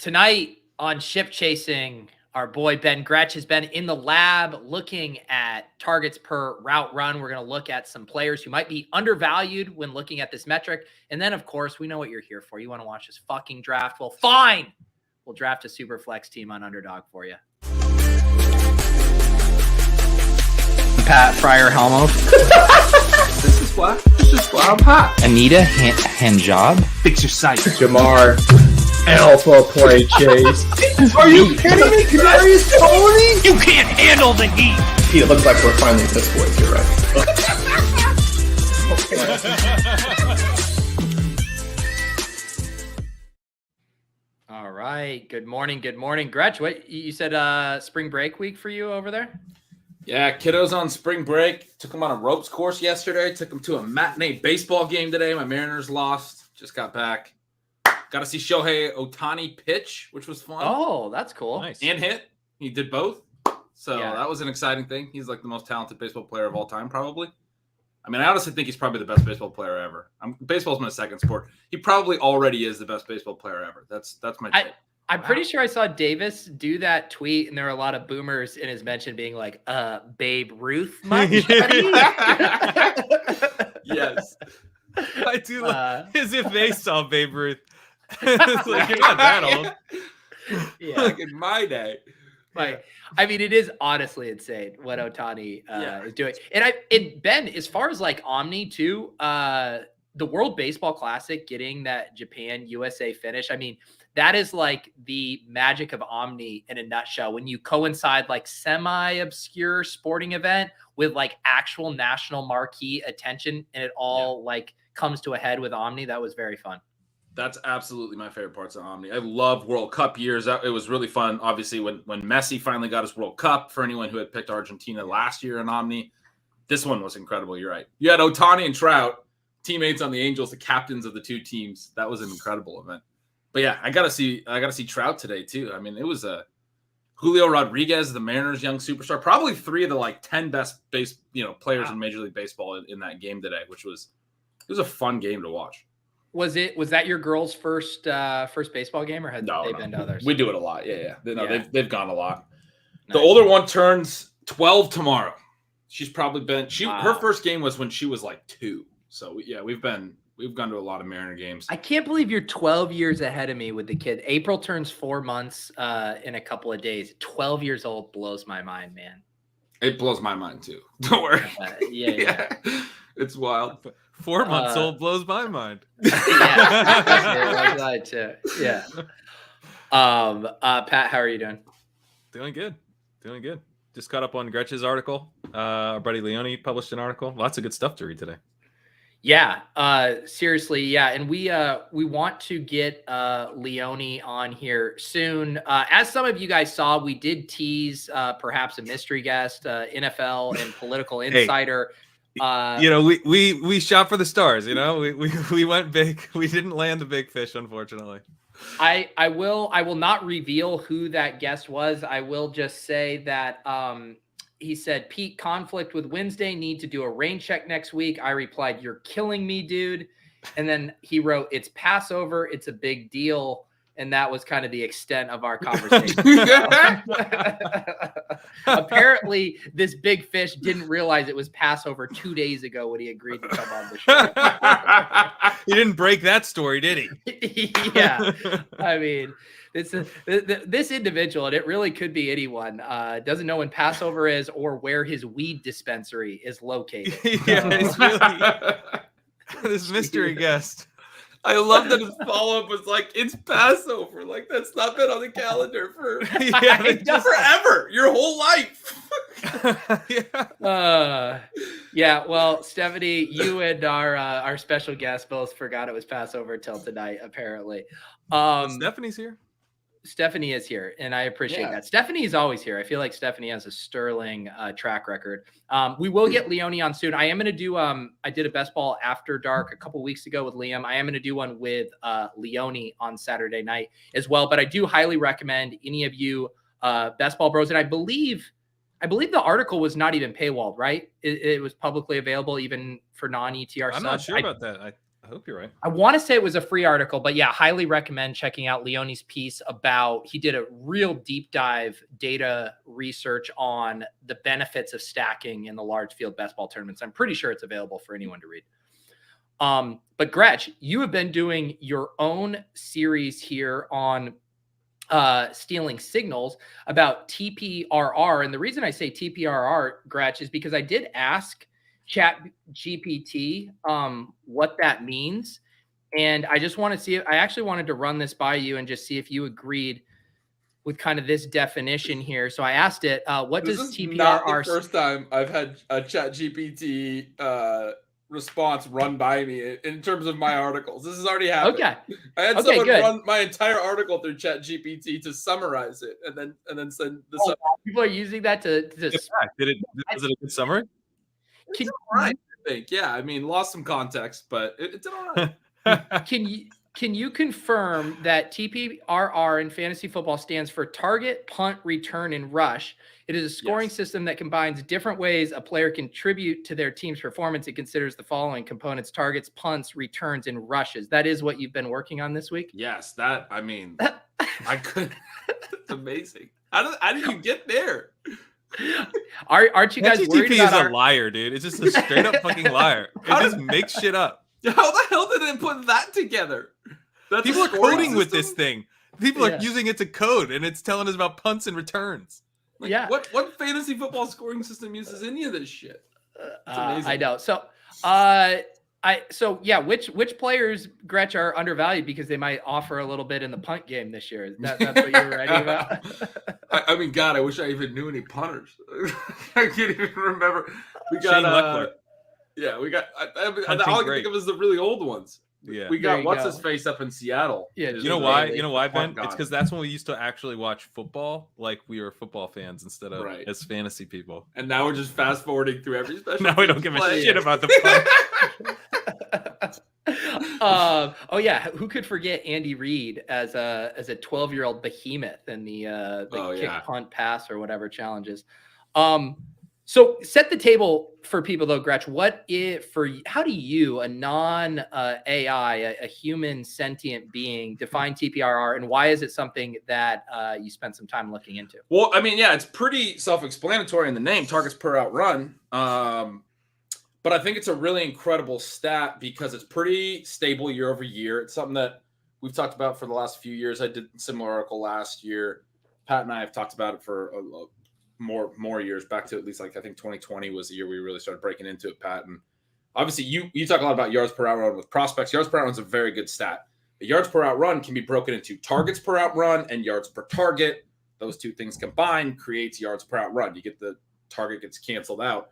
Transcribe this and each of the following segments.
Tonight on Ship Chasing, our boy Ben Gretch has been in the lab looking at targets per route run. We're going to look at some players who might be undervalued when looking at this metric. And then, of course, we know what you're here for. You want to watch this fucking draft? Well, fine. We'll draft a Superflex team on Underdog for you. Pat Fryer Helmo. This is why I'm hot. Anita Handjob. Fix your sight. Jamar. Alpha play chase. Are you kidding me? Kadarius Toney? You can't handle the heat. It looks like we're finally at this point. You're right. All right. Good morning. Good morning. Gretch, what you said spring break week for you over there? Yeah, kiddos on spring break. Took them on a ropes course yesterday. Took them to a matinee baseball game today. My Mariners lost. Just got back. Got to see Shohei Ohtani pitch, which was fun. Oh, that's cool. Nice. And hit. He did both. So that was an exciting thing. He's like the most talented baseball player of all time, probably. I mean, I honestly think he's probably the best baseball player ever. Baseball's my second sport. He probably already is the best baseball player ever. That's my take. I'm pretty sure I saw Davis do that tweet, and there were a lot of boomers in his mention being like, Babe Ruth much? Yes. I do as if they saw Babe Ruth. It's like, you're not that old. Yeah. Like in my day. Like, I mean, it is honestly insane what Ohtani is doing. And Ben, as far as like Omni too, the World Baseball Classic getting that Japan USA finish, I mean, that is like the magic of Omni in a nutshell. When you coincide like semi-obscure sporting event with like actual national marquee attention, and it all like comes to a head with Omni, that was very fun. That's absolutely my favorite parts of Omni. I love World Cup years. It was really fun. Obviously, when Messi finally got his World Cup, for anyone who had picked Argentina last year in Omni, this one was incredible. You're right. You had Ohtani and Trout, teammates on the Angels, the captains of the two teams. That was an incredible event. But yeah, I gotta see Trout today too. I mean, it was Julio Rodriguez, the Mariners' young superstar, probably 3 of the like 10 best players in Major League Baseball in that game today, it was a fun game to watch. Was that your girl's first baseball game, or had they been to others? We do it a lot. Yeah. They've gone a lot. Nice. The older one turns 12 tomorrow. She's probably been her first game was when she was like 2. So yeah, we've gone to a lot of Mariner games. I can't believe you're 12 years ahead of me with the kid. April turns 4 months in a couple of days. 12 years old blows my mind, man. It blows my mind too. Don't worry. Yeah. It's wild. 4 months old blows my mind. Yeah. Like too. Yeah. Pat, how are you doing? Doing good. Just caught up on Gretch's article. Our buddy Leone published an article. Lots of good stuff to read today. Yeah, seriously, yeah, and we want to get Leone on here soon. As some of you guys saw, we did tease perhaps a mystery guest, NFL and political insider. We shot for the stars. We went big. We didn't land the big fish, unfortunately. I will not reveal who that guest was. I will just say that he said, Pete, conflict with Wednesday, need to do a rain check next week. I replied, you're killing me, dude. And then he wrote, it's Passover. It's a big deal. And that was kind of the extent of our conversation. Apparently, this big fish didn't realize it was Passover 2 days ago when he agreed to come on the show. He didn't break that story, did he? Yeah. I mean, this individual, and it really could be anyone, doesn't know when Passover is or where his weed dispensary is located. Yeah, it's really this mystery guest. I love that his follow-up was like, it's Passover. Like, that's not been on the calendar for forever. Your whole life. Well, Stephanie, you and our special guest both forgot it was Passover till tonight, apparently. Stephanie is here, and I appreciate that. Stephanie is always here. I feel like Stephanie has a sterling track record. We will get Leone on soon. I am going to do I did a best ball after dark a couple weeks ago with Liam. I am going to do one with Leone on Saturday night as well. But I do highly recommend any of you best ball bros. And I believe the article was not even paywalled, right? It was publicly available even for non-ETR subs. I'm not sure about that. I hope you're right. I want to say it was a free article, but yeah, highly recommend checking out Leone's piece about, he did a real deep dive data research on the benefits of stacking in the large field best ball tournaments. I'm pretty sure it's available for anyone to read. But Gretch, you have been doing your own series here on stealing signals about TPRR. And the reason I say TPRR, Gretch, is because I did ask ChatGPT what that means. And I just want to see, I actually wanted to run this by you and just see if you agreed with kind of this definition here. So I asked it, what does TPRR... Not the first time I've had a ChatGPT response run by me in terms of my articles. This has already happened. Okay. I had someone run my entire article through ChatGPT to summarize it and then send the people are using that to was it a good summary? It's all right, I think. Yeah, I mean, lost some context, but it's all right. Can you confirm that TPRR in fantasy football stands for target, punt, return, and rush? It is a scoring system that combines different ways a player contribute to their team's performance. It considers the following components: targets, punts, returns, and rushes. That is what you've been working on this week? Yes, that, I mean, I could. It's amazing. How did you get there? Aren't you guys worried ChatGPT about is a liar, dude. It's just a straight up fucking liar. It just makes shit up. How the hell did it put that together? That's People are coding with this thing. People are using it to code, and it's telling us about punts and returns. Like, what fantasy football scoring system uses any of this shit? It's amazing. I know. So, which players, Gretch, are undervalued because they might offer a little bit in the punt game this year? That's what you're writing about? I mean, God, I wish I even knew any punters. I can't even remember. We got Shane Leckler. Yeah, we got. All I can think of is the really old ones. Yeah, we got what's his face up in Seattle. Yeah, you know why? You know why, Ben? It's because that's when we used to actually watch football, like we were football fans instead of as fantasy people. And now we're just fast forwarding through every special. Now we don't give a shit about the punt. Oh yeah, who could forget Andy Reid as a 12-year-old behemoth in the kick, punt, pass, or whatever challenges. So set the table for people though, Gretch. How do you, a non-AI, a human sentient being, define TPRR, and why is it something that you spent some time looking into? Well, I mean, yeah, it's pretty self-explanatory in the name, targets per out run. But I think it's a really incredible stat because it's pretty stable year over year. It's something that we've talked about for the last few years. I did a similar article last year. Pat and I have talked about it for more years, back to at least like I think 2020 was the year we really started breaking into it, Pat. And obviously you talk a lot about yards per out run with prospects. Yards per out run is a very good stat. The yards per out run can be broken into targets per out run and yards per target. Those two things combined creates yards per out run. You get the target gets canceled out.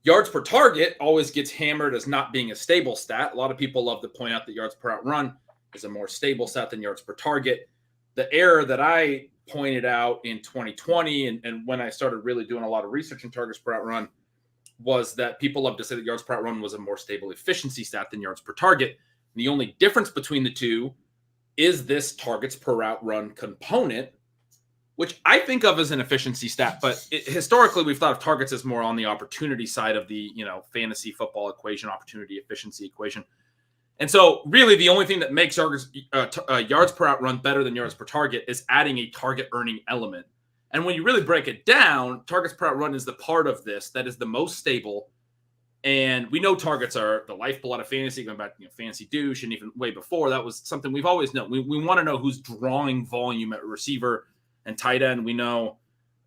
Yards per target always gets hammered as not being a stable stat. A lot of people love to point out that yards per out run is a more stable stat than yards per target. The error that I pointed out in 2020 and when I started really doing a lot of research in targets per out run was that people love to say that yards per out run was a more stable efficiency stat than yards per target. And the only difference between the two is this targets per out run component, which I think of as an efficiency stat, but historically we've thought of targets as more on the opportunity side of the, fantasy football equation, opportunity efficiency equation. And so really the only thing that makes yards per out run better than yards per target is adding a target earning element. And when you really break it down, targets per out run is the part of this that is the most stable. And we know targets are the lifeblood of fantasy, going back to fantasy douche, and even way before that was something we've always known. We want to know who's drawing volume at receiver and tight end. We know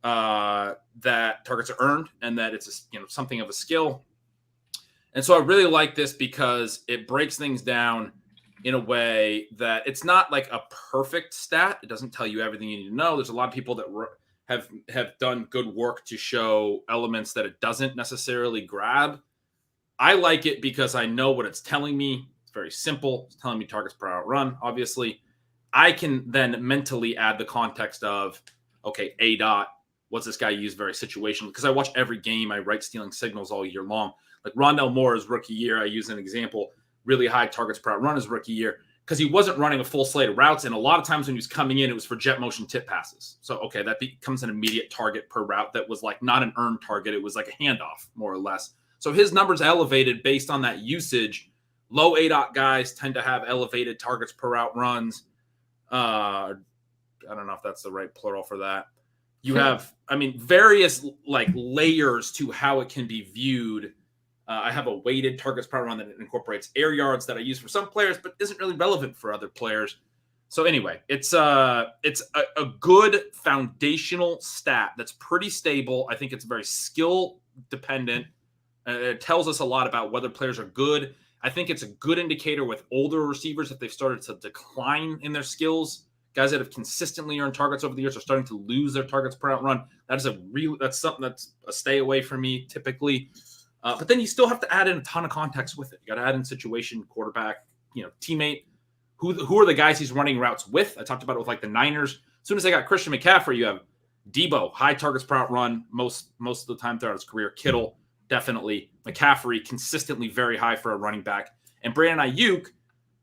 that targets are earned and that it's something of a skill. And so I really like this because it breaks things down in a way that it's not like a perfect stat. It doesn't tell you everything you need to know. There's a lot of people that have done good work to show elements that it doesn't necessarily grab. I like it because I know what it's telling me. It's very simple. It's telling me targets per out run, obviously. I can then mentally add the context of, okay, A dot, what's this guy use very situational? Because I watch every game. I write stealing signals all year long. Like Rondell Moore's rookie year, I use an example, really high targets per out run his rookie year because he wasn't running a full slate of routes. And a lot of times when he was coming in, it was for jet motion tip passes. So, okay, that becomes an immediate target per route that was like not an earned target. It was like a handoff, more or less. So his numbers elevated based on that usage Low ADOT guys tend to have elevated targets per route runs. I don't know if that's the right plural for that. You have, various like layers to how it can be viewed. I have a weighted targets per run that incorporates air yards that I use for some players, but isn't really relevant for other players. So anyway, it's a good foundational stat that's pretty stable. I think it's very skill dependent. It tells us a lot about whether players are good. I think it's a good indicator with older receivers if they've started to decline in their skills. Guys that have consistently earned targets over the years are starting to lose their targets per out run. That's something that's a stay away from me typically. But then you still have to add in a ton of context with it. You got to add in situation, quarterback, teammate. Who are the guys he's running routes with? I talked about it with like the Niners. As soon as they got Christian McCaffrey, you have Debo, high targets per out run most of the time throughout his career. Kittle, definitely. McCaffrey, consistently very high for a running back. And Brandon Ayuk,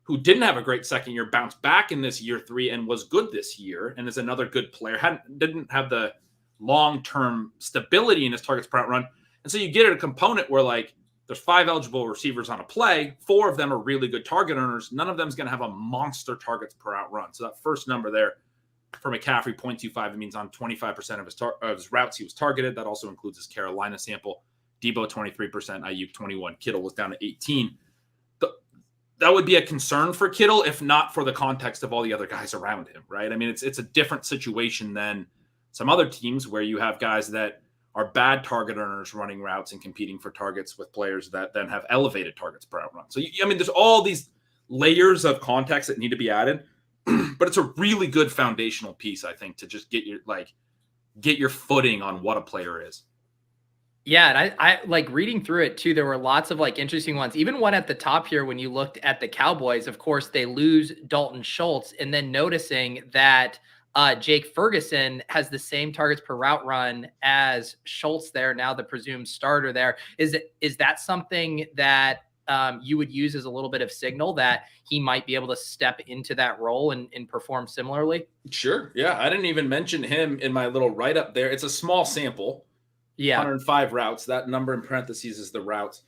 who didn't have a great second year, bounced back in this year 3 and was good this year and is another good player. Didn't have the long-term stability in his targets per out run. And so you get a component where like there's 5 eligible receivers on a play. 4 of them are really good target earners. None of them is going to have a monster targets per out run. So that first number there for McCaffrey, 0.25, it means on 25% of his routes he was targeted. That also includes his Carolina sample. Debo, 23%, Ayuk, 21. Kittle was down to 18. That would be a concern for Kittle, if not for the context of all the other guys around him, right? I mean, it's a different situation than some other teams where you have guys that are bad target earners running routes and competing for targets with players that then have elevated targets per out run. So, there's all these layers of context that need to be added, but it's a really good foundational piece, I think, to just get your footing on what a player is. Yeah, and I like reading through it too. There were lots of like interesting ones. Even one at the top here, when you looked at the Cowboys, of course, they lose Dalton Schultz, and then noticing that Jake Ferguson has the same targets per route run as Schultz there, now the presumed starter there. Is that something that you would use as a little bit of signal that he might be able to step into that role and perform similarly? Sure. Yeah. I didn't even mention him in my little write-up there. It's a small sample. Yeah. 105 routes. That number in parentheses is the routes.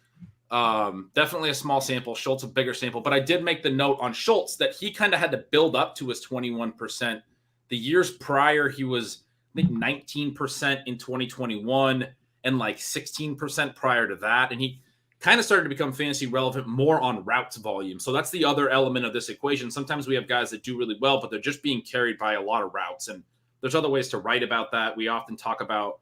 Definitely a small sample. Schultz a bigger sample. But I did make the note on Schultz that he kind of had to build up to his 21%. The years prior, he was, I think, 19% in 2021 and like 16% prior to that. And he kind of started to become fantasy relevant more on routes volume. So that's the other element of this equation. Sometimes we have guys that do really well, but they're just being carried by a lot of routes. And there's other ways to write about that. We often talk about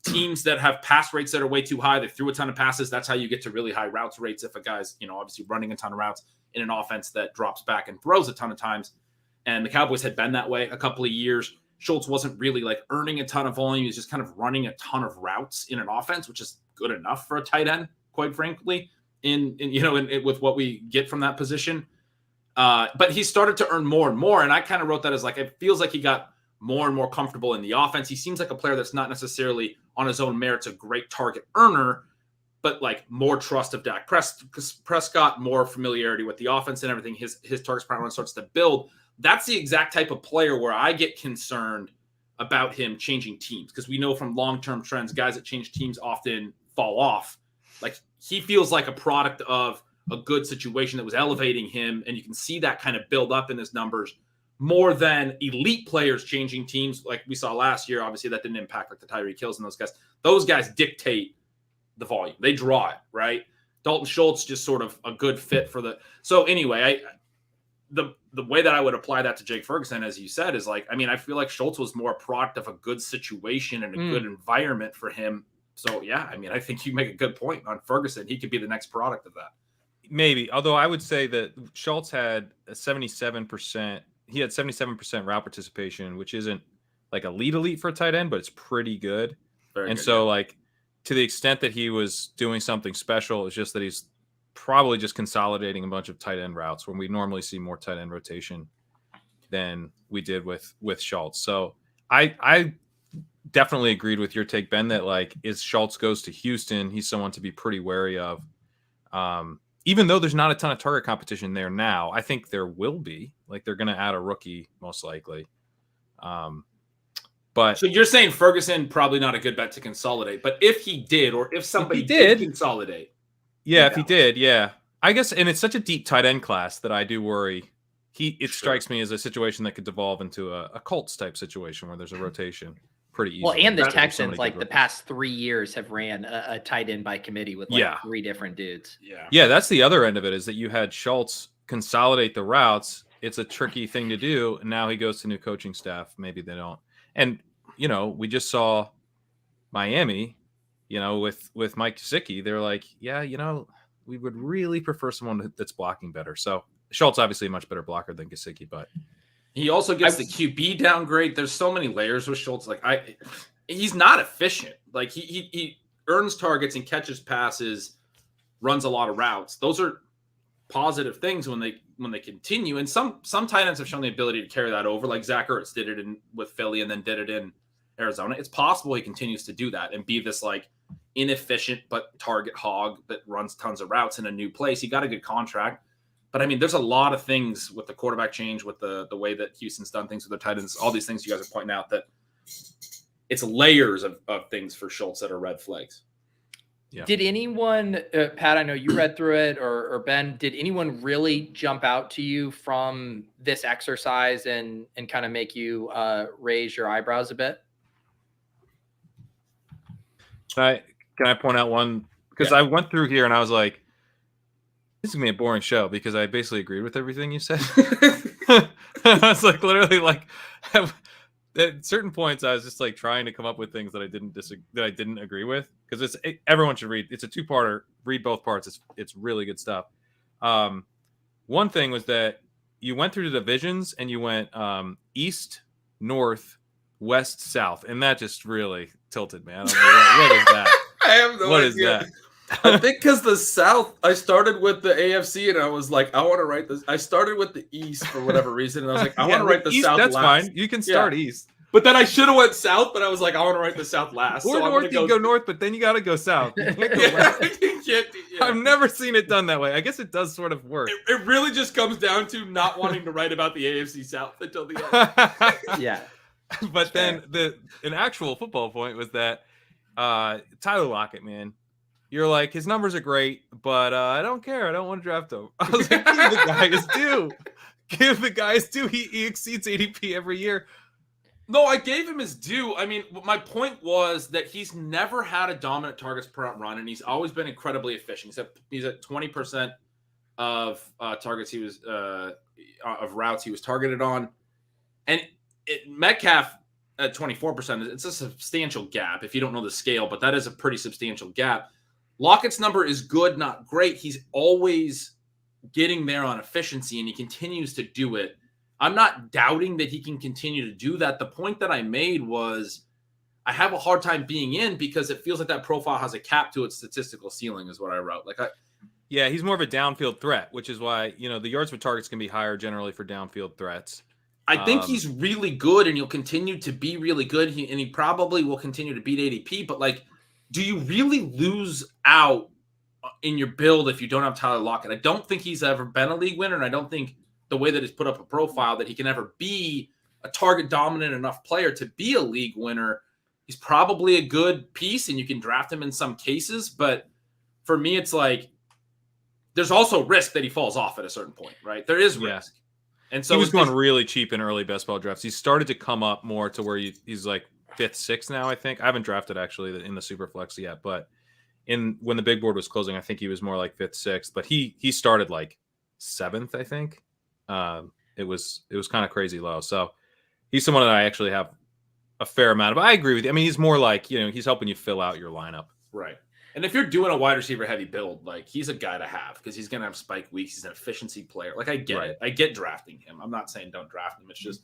teams that have pass rates that are way too high. They threw a ton of passes. That's how you get to really high routes rates. If a guy's, obviously running a ton of routes in an offense that drops back and throws a ton of times. And the Cowboys had been that way a couple of years. Schultz wasn't really like earning a ton of volume. He's just kind of running a ton of routes in an offense, which is good enough for a tight end, quite frankly, in with what we get from that position. But he started to earn more and more. And I kind of wrote that as like, it feels like he got more and more comfortable in the offense. He seems like a player that's not necessarily on his own merits a great target earner, but like more trust of Dak Prescott, more familiarity with the offense and everything. His targets per run starts to build. That's the exact type of player where I get concerned about him changing teams, because we know from long-term trends, guys that change teams often fall off. Like, he feels like a product of a good situation that was elevating him, and you can see that kind of build up in his numbers more than elite players changing teams like we saw last year. Obviously, that didn't impact like the Tyreek Hills and those guys. Those guys dictate the volume. They draw it, right? Dalton Schultz just sort of a good fit for the – so anyway, the way that I would apply that to Jake Ferguson, as you said, is like, I feel like Schultz was more a product of a good situation and a good environment for him. So, yeah, I think you make a good point on Ferguson. He could be the next product of that. Maybe. Although I would say that Schultz had a 77%. He had 77% route participation, which isn't like elite for a tight end, but it's pretty good. Very good, so, like, to the extent that he was doing something special, it's just that he's probably just consolidating a bunch of tight end routes when we normally see more tight end rotation than we did with Schultz. So I definitely agreed with your take, Ben, that like, as Schultz goes to Houston, he's someone to be pretty wary of. Even though there's not a ton of target competition there now, I think there will be. Like, they're going to add a rookie most likely. But so you're saying Ferguson probably not a good bet to consolidate, but if he did, or if somebody did consolidate. Yeah, if he did, yeah. I guess, and it's such a deep tight end class that I do worry. It strikes me as a situation that could devolve into a Colts type situation where there's a rotation pretty easy. Well, and the Texans, like the past 3 years, have ran a tight end by committee with like 3 different dudes. Yeah, that's the other end of it, is that you had Schultz consolidate the routes. It's a tricky thing to do. And now he goes to new coaching staff. Maybe they don't. And, we just saw Miami, with Mike Gesicki. They're like, yeah, we would really prefer someone that's blocking better. So Schultz obviously a much better blocker than Gesicki, but he also gets the QB downgrade. There's so many layers with Schultz. Like he's not efficient. Like he earns targets and catches passes, runs a lot of routes. Those are positive things when they continue. And some tight ends have shown the ability to carry that over. Like Zach Ertz did it with Philly and then did it in Arizona. It's possible he continues to do that and be this like inefficient but target hog that runs tons of routes in a new place. He got a good contract. But I mean, there's a lot of things with the quarterback change, with the way that Houston's done things with their tight ends, all these things you guys are pointing out, that it's layers of things for Schultz that are red flags. Yeah. Did anyone, Pat, I know you read through it, or Ben, did anyone really jump out to you from this exercise and kind of make you raise your eyebrows a bit? Can I point out one? Because I went through here and I was like, this is going to be a boring show because I basically agreed with everything you said. I was like, literally, like, at certain points, I was just like trying to come up with things that I didn't agree with, because everyone should read. It's a 2-parter. Read both parts. It's really good stuff. One thing was that you went through the divisions and you went east, north, west, south, and that just really tilted me. I don't know what is that. I have no idea. What is that? I think because the South, I started with the AFC and I was like, I want to write this. I started with the East for whatever reason, and I was like, I want to write the East, South that's last. fine. You can start East. But then I should have went South, but I was like, I want to write the South last. Or so north, you go north, but then you got to go south. You can't go I've never seen it done that way. I guess it does sort of work. It really just comes down to not wanting to write about the AFC South until the end. Yeah. But then an actual football point was that Tyler Lockett, man, you're like, his numbers are great, but I don't care. I don't want to draft him. I was like, give the guy his due. Give the guy his due. He exceeds ADP every year. No, I gave him his due. I mean, my point was that he's never had a dominant targets per out run, and he's always been incredibly efficient. He's at 20% of targets he was of routes he was targeted on, and Metcalf at 24%. It's a substantial gap if you don't know the scale, but that is a pretty substantial gap. Lockett's number is good, not great. He's always getting there on efficiency, and he continues to do it. I'm not doubting that he can continue to do that. The point that I made was I have a hard time being in because it feels like that profile has a cap to its statistical ceiling, is what I wrote. Yeah, he's more of a downfield threat, which is why, the yards per targets can be higher generally for downfield threats. I think he's really good, and he'll continue to be really good, and he probably will continue to beat ADP, but do you really lose out in your build if you don't have Tyler Lockett? I don't think he's ever been a league winner, and I don't think the way that he's put up a profile that he can ever be a target dominant enough player to be a league winner. He's probably a good piece, and you can draft him in some cases, but for me, it's like there's also risk that he falls off at a certain point, right? There is risk. And so he was going really cheap in early best ball drafts. He started to come up more to where he's like 5th, 6th now, I think. I haven't drafted actually in the Superflex yet, but when the big board was closing, I think he was more like 5th, 6th, but he started like 7th, I think. It was kind of crazy low. So he's someone that I actually have a fair amount of. I agree with you. I mean, he's more like, he's helping you fill out your lineup. Right. And if you're doing a wide receiver heavy build, he's a guy to have because he's going to have spike weeks. He's an efficiency player. I get it. I get drafting him. I'm not saying don't draft him. It's just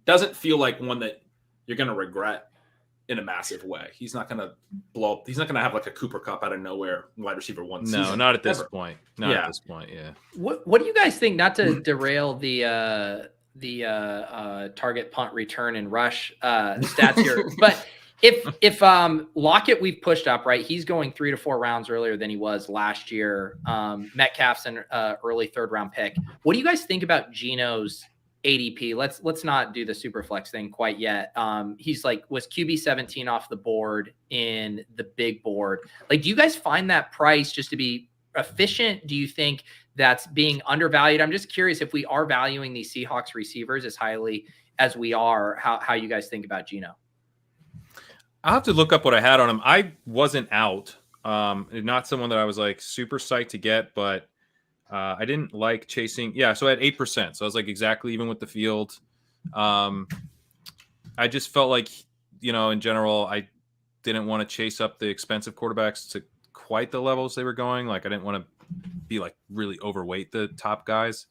doesn't feel like one that you're going to regret in a massive way. He's not going to blow up. He's not going to have like a Cooper Kupp out of nowhere wide receiver one season. No, not at this point. Not at this point. Yeah. What do you guys think? Not to derail the target, punt, return, and rush stats here, but if Lockett we've pushed up, right? He's going 3 to 4 rounds earlier than he was last year. Metcalf's an early 3rd round pick. What do you guys think about Geno's ADP? Let's not do the Superflex thing quite yet. He's was QB 17 off the board in the big board. Do you guys find that price just to be efficient? Do you think that's being undervalued. I'm just curious if we are valuing these Seahawks receivers as highly as we are, how you guys think about Geno. I'll have to look up what I had on him. I wasn't out. Not someone that I was like super psyched to get, but I didn't like chasing. Yeah, so I had 8%. So I was like exactly even with the field. I just felt like, in general, I didn't want to chase up the expensive quarterbacks to quite the levels they were going. Like I didn't want to be like really overweight the top guys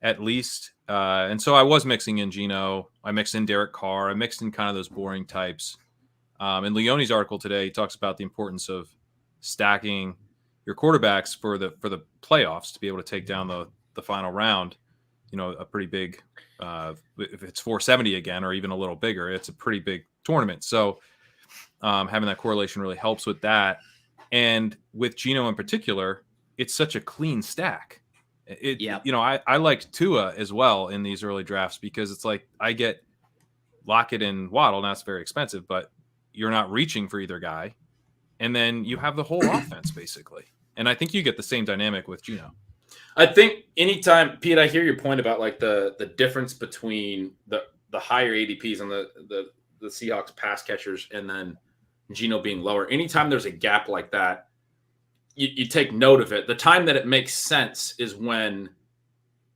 at least. And so I was mixing in Geno. I mixed in Derek Carr. I mixed in kind of those boring types. In Leone's article today, he talks about the importance of stacking your quarterbacks for the playoffs to be able to take down the final round. A pretty big, if it's 470 again, or even a little bigger, it's a pretty big tournament. So having that correlation really helps with that. And with Geno in particular, it's such a clean stack. I liked Tua as well in these early drafts because it's like I get Lockett and Waddle. Now it's very expensive, but you're not reaching for either guy. And then you have the whole offense basically. And I think you get the same dynamic with Geno. I think anytime, Pete, I hear your point about like the difference between the higher ADPs and the Seahawks pass catchers and then Geno being lower. Anytime there's a gap like that, you take note of it. The time that it makes sense is when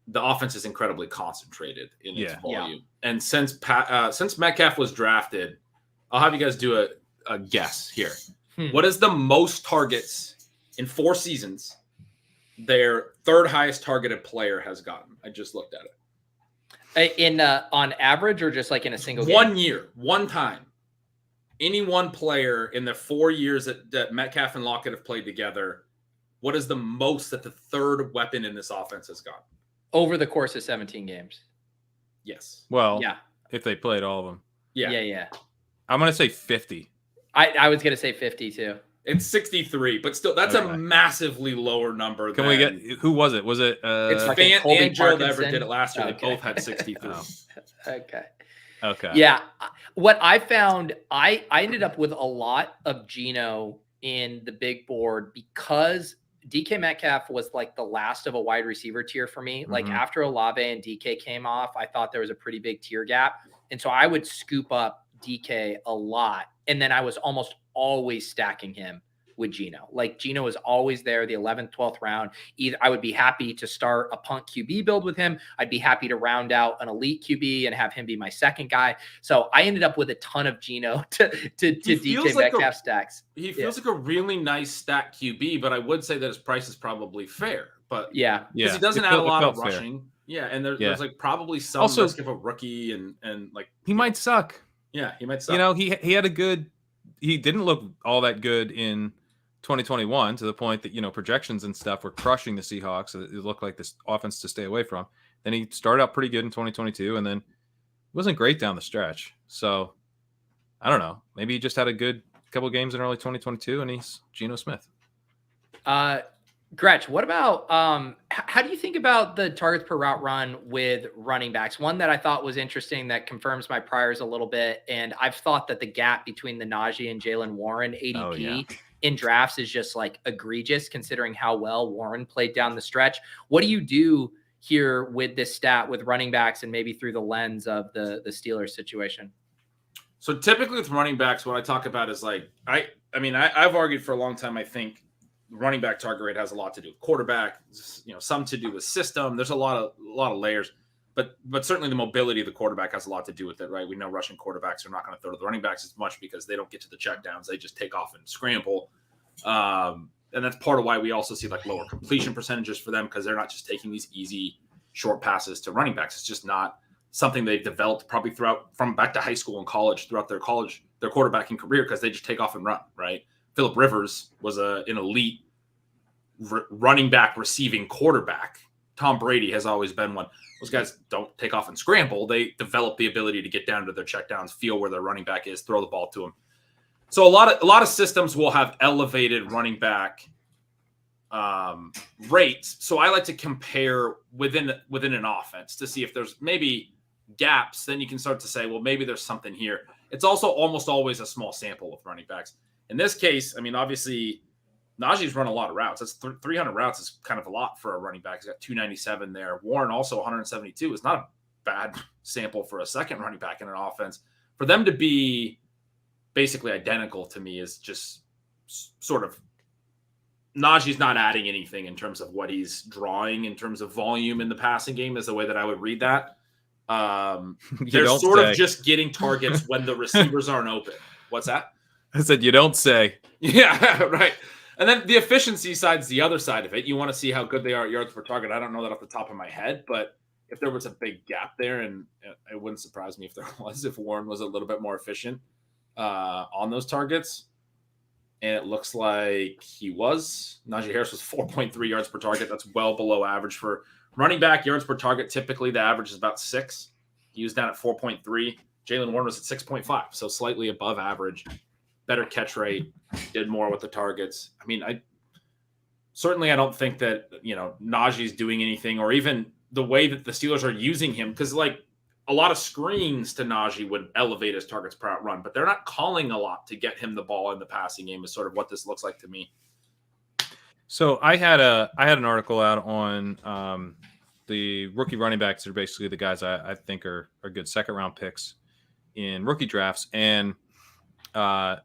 the offense is incredibly concentrated in its volume. Yeah. And since Metcalf was drafted, I'll have you guys do a guess here. What is the most targets in 4 seasons their third highest targeted player has gotten? I just looked at it. In on average or just like in a single game? 1 year, one time. Any one player in the 4 years that Metcalf and Lockett have played together, what is the most that the third weapon in this offense has gotten? Over the course of 17 games. Yes. Well, if they played all of them. Yeah. I'm going to say 50. I was going to say 50 too. It's 63, but still, that's a massively lower number. Can we get, who was it? Was it? It's Fant and Gerald Everett did it last year. They both had 63. Okay. Yeah. What I found, I ended up with a lot of Geno in the big board because DK Metcalf was like the last of a wide receiver tier for me. Like after Olave and DK came off, I thought there was a pretty big tier gap. And so I would scoop up DK a lot. And then I was almost always stacking him with Geno. Like Geno was always there, the 11th, 12th round. Either I would be happy to start a punt QB build with him. I'd be happy to round out an elite QB and have him be my second guy. So I ended up with a ton of Geno to DK Metcalf stacks. He feels like a really nice stack QB, but I would say that his price is probably fair. But because he doesn't add a lot of rushing. Fair. Yeah, and there's like probably some risk of a rookie and like he might suck. Yeah, he might suck. He had a good. He didn't look all that good in 2021 to the point that, projections and stuff were crushing the Seahawks. It looked like this offense to stay away from. Then he started out pretty good in 2022 and then wasn't great down the stretch. So I don't know. Maybe he just had a good couple games in early 2022 and he's Geno Smith. Gretch, what about how do you think about the targets per route run with running backs? One that I thought was interesting that confirms my priors a little bit. And I've thought that the gap between the Najee and Jalen Warren ADP in drafts is just like egregious considering how well Warren played down the stretch. What do you do here with this stat with running backs and maybe through the lens of the Steelers situation? So typically with running backs, what I talk about is like, I've argued for a long time, I think running back target rate has a lot to do with quarterback, some to do with system. There's a lot of layers, but certainly the mobility of the quarterback has a lot to do with it, right? We know rushing quarterbacks are not going to throw to the running backs as much because they don't get to the checkdowns. They just take off and scramble. And that's part of why we also see like lower completion percentages for them because they're not just taking these easy short passes to running backs. It's just not something they've developed probably from back to high school and college throughout their quarterbacking career because they just take off and run, right? Phillip Rivers was an elite running back receiving quarterback. Tom Brady has always been one. Those guys don't take off and scramble. They develop the ability to get down to their checkdowns, feel where their running back is, throw the ball to them. So a lot of systems will have elevated running back rates. So I like to compare within an offense to see if there's maybe gaps. Then you can start to say, well, maybe there's something here. It's also almost always a small sample with running backs. In this case, obviously Najee's run a lot of routes. That's 300 routes is kind of a lot for a running back. He's got 297 there. Warren also 172 is not a bad sample for a second running back in an offense. For them to be basically identical to me is just sort of Najee's not adding anything in terms of what he's drawing in terms of volume in the passing game is the way that I would read that. They're sort of just getting targets when the receivers aren't open. What's that? I said, you don't say. Yeah, right. And then the efficiency side is the other side of it. You want to see how good they are at yards per target. I don't know that off the top of my head, but if there was a big gap there, and it wouldn't surprise me if there was, if Warren was a little bit more efficient on those targets. And it looks like he was. Najee Harris was 4.3 yards per target. That's well below average for running back. Yards per target, typically the average is about 6. He was down at 4.3. Jalen Warren was at 6.5, so slightly above average. Better catch rate, did more with the targets. I mean, I don't think that, Najee's doing anything, or even the way that the Steelers are using him, because like a lot of screens to Najee would elevate his targets per out run, but they're not calling a lot to get him the ball in the passing game is sort of what this looks like to me. So I had an article out on the rookie running backs that are basically the guys I think are good second round picks in rookie drafts. And I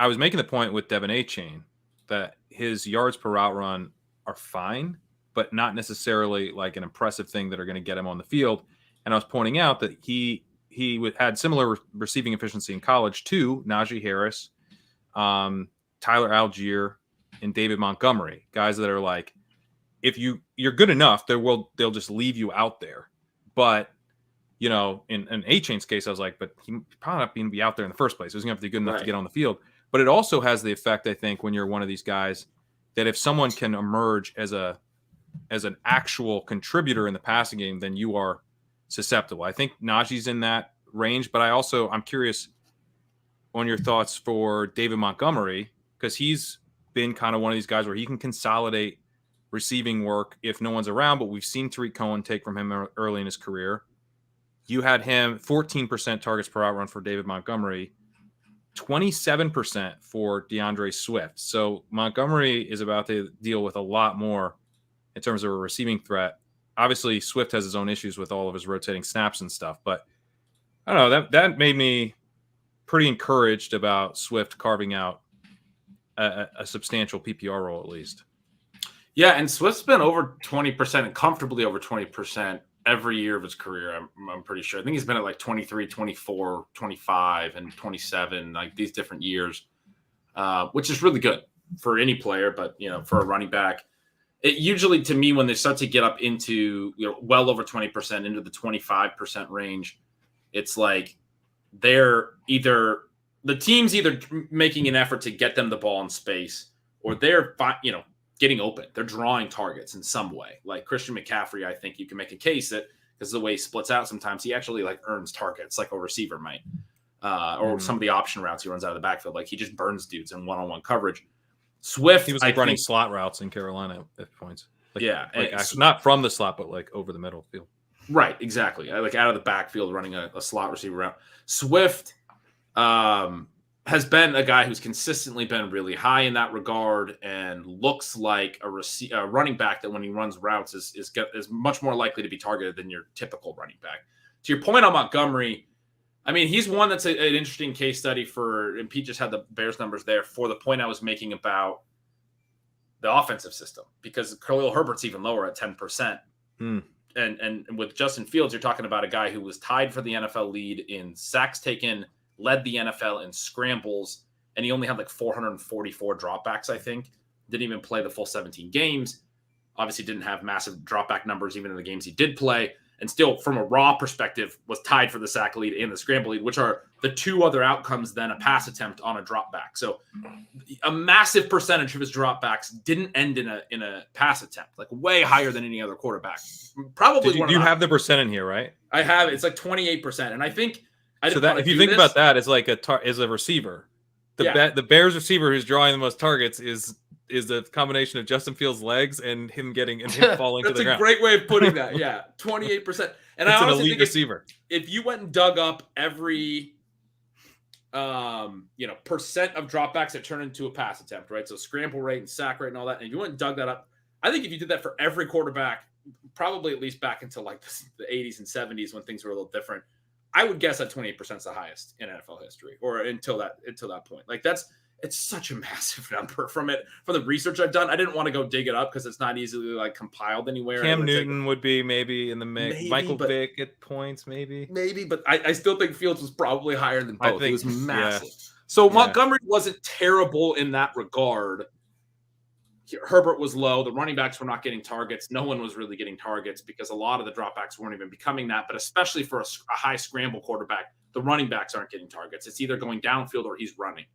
was making the point with Devin A-Chain that his yards per route run are fine, but not necessarily like an impressive thing that are going to get him on the field. And I was pointing out that he had similar receiving efficiency in college to Najee Harris, Tyler Algier, and David Montgomery, guys that are like, if you're good enough, they'll just leave you out there. But in A-Chain's case, I was like, but he probably not going to be out there in the first place. He was going to have to be good enough to get on the field. But it also has the effect, I think, when you're one of these guys, that if someone can emerge as an actual contributor in the passing game, then you are susceptible. I think Najee's in that range, but I'm curious on your thoughts for David Montgomery, because he's been kind of one of these guys where he can consolidate receiving work if no one's around, but we've seen Tariq Cohen take from him early in his career. You had him 14% targets per out run for David Montgomery, 27% for DeAndre Swift. So Montgomery is about to deal with a lot more in terms of a receiving threat. Obviously, Swift has his own issues with all of his rotating snaps and stuff, but I don't know. That made me pretty encouraged about Swift carving out a substantial PPR role at least. Yeah, and Swift's been over 20% and comfortably over 20% every year of his career, I'm pretty sure. I think he's been at like 23, 24, 25, and 27, like these different years, which is really good for any player, but, for a running back. It usually, to me, when they start to get up into, well over 20%, into the 25% range, it's like the team's either making an effort to get them the ball in space, or they're, getting open. They're drawing targets in some way. Like Christian McCaffrey, I think you can make a case that because the way he splits out, sometimes he actually like earns targets like a receiver might, or some of the option routes he runs out of the backfield. Like he just burns dudes in one-on-one coverage. Swift, he was running slot routes in Carolina at points. Actually, not from the slot, but like over the middle field. Right, exactly. Like out of the backfield, running a slot receiver route. Swift has been a guy who's consistently been really high in that regard, and looks like a running back that when he runs routes is much more likely to be targeted than your typical running back. To your point on Montgomery, I mean, he's one that's an interesting case study and Pete just had the Bears numbers there for the point I was making about the offensive system, because Khalil Herbert's even lower at 10%. And with Justin Fields, you're talking about a guy who was tied for the NFL lead in sacks taken, led the NFL in scrambles, and he only had like 444 dropbacks, I think. Didn't even play the full 17 games. Obviously didn't have massive dropback numbers even in the games he did play. And still, from a raw perspective, was tied for the sack lead and the scramble lead, which are the two other outcomes than a pass attempt on a dropback. So a massive percentage of his dropbacks didn't end in a pass attempt, like way higher than any other quarterback. Probably. You have the percent in here, right? I have. It's like 28%. And I think if you think about that, it's like a receiver. The Bears receiver who's drawing the most targets is the combination of Justin Fields' legs and him falling to the ground. That's a great way of putting that. Yeah, 28%. And it's I an honestly elite think receiver. If you went and dug up every percent of dropbacks that turn into a pass attempt, right? So scramble rate and sack rate and all that. And if you went and dug that up, I think if you did that for every quarterback, probably at least back into like the 80s and 70s when things were a little different, I would guess that 28% is the highest in NFL history, or until that point. Like it's such a massive number from the research I've done. I didn't want to go dig it up because it's not easily like compiled anywhere. Cam Newton would be maybe in the mix. Michael Vick at points, maybe, but I still think Fields was probably higher than both. It was massive. Yeah. So Montgomery wasn't terrible in that regard. Herbert was low. The running backs were not getting targets. No one was really getting targets because a lot of the dropbacks weren't even becoming that. But especially for a high scramble quarterback, the running backs aren't getting targets. It's either going downfield or he's running.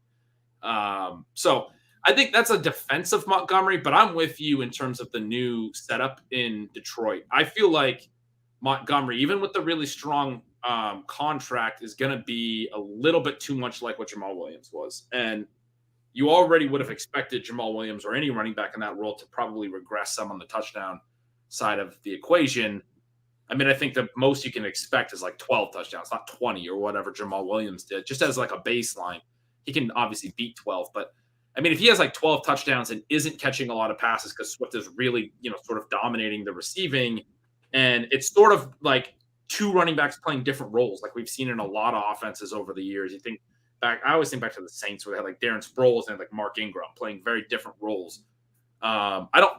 So I think that's a defense of Montgomery, but I'm with you in terms of the new setup in Detroit. I feel like Montgomery, even with the really strong contract, is going to be a little bit too much like what Jamal Williams was. And you already would have expected Jamal Williams or any running back in that role to probably regress some on the touchdown side of the equation. I mean, I think the most you can expect is like 12 touchdowns, not 20 or whatever Jamal Williams did, just as like a baseline. He can obviously beat 12, but I mean, if he has like 12 touchdowns and isn't catching a lot of passes because Swift is really, sort of dominating the receiving, and it's sort of like two running backs playing different roles, like we've seen in a lot of offenses over the years. I always think back to the Saints where they had like Darren Sproles and like Mark Ingram playing very different roles. I don't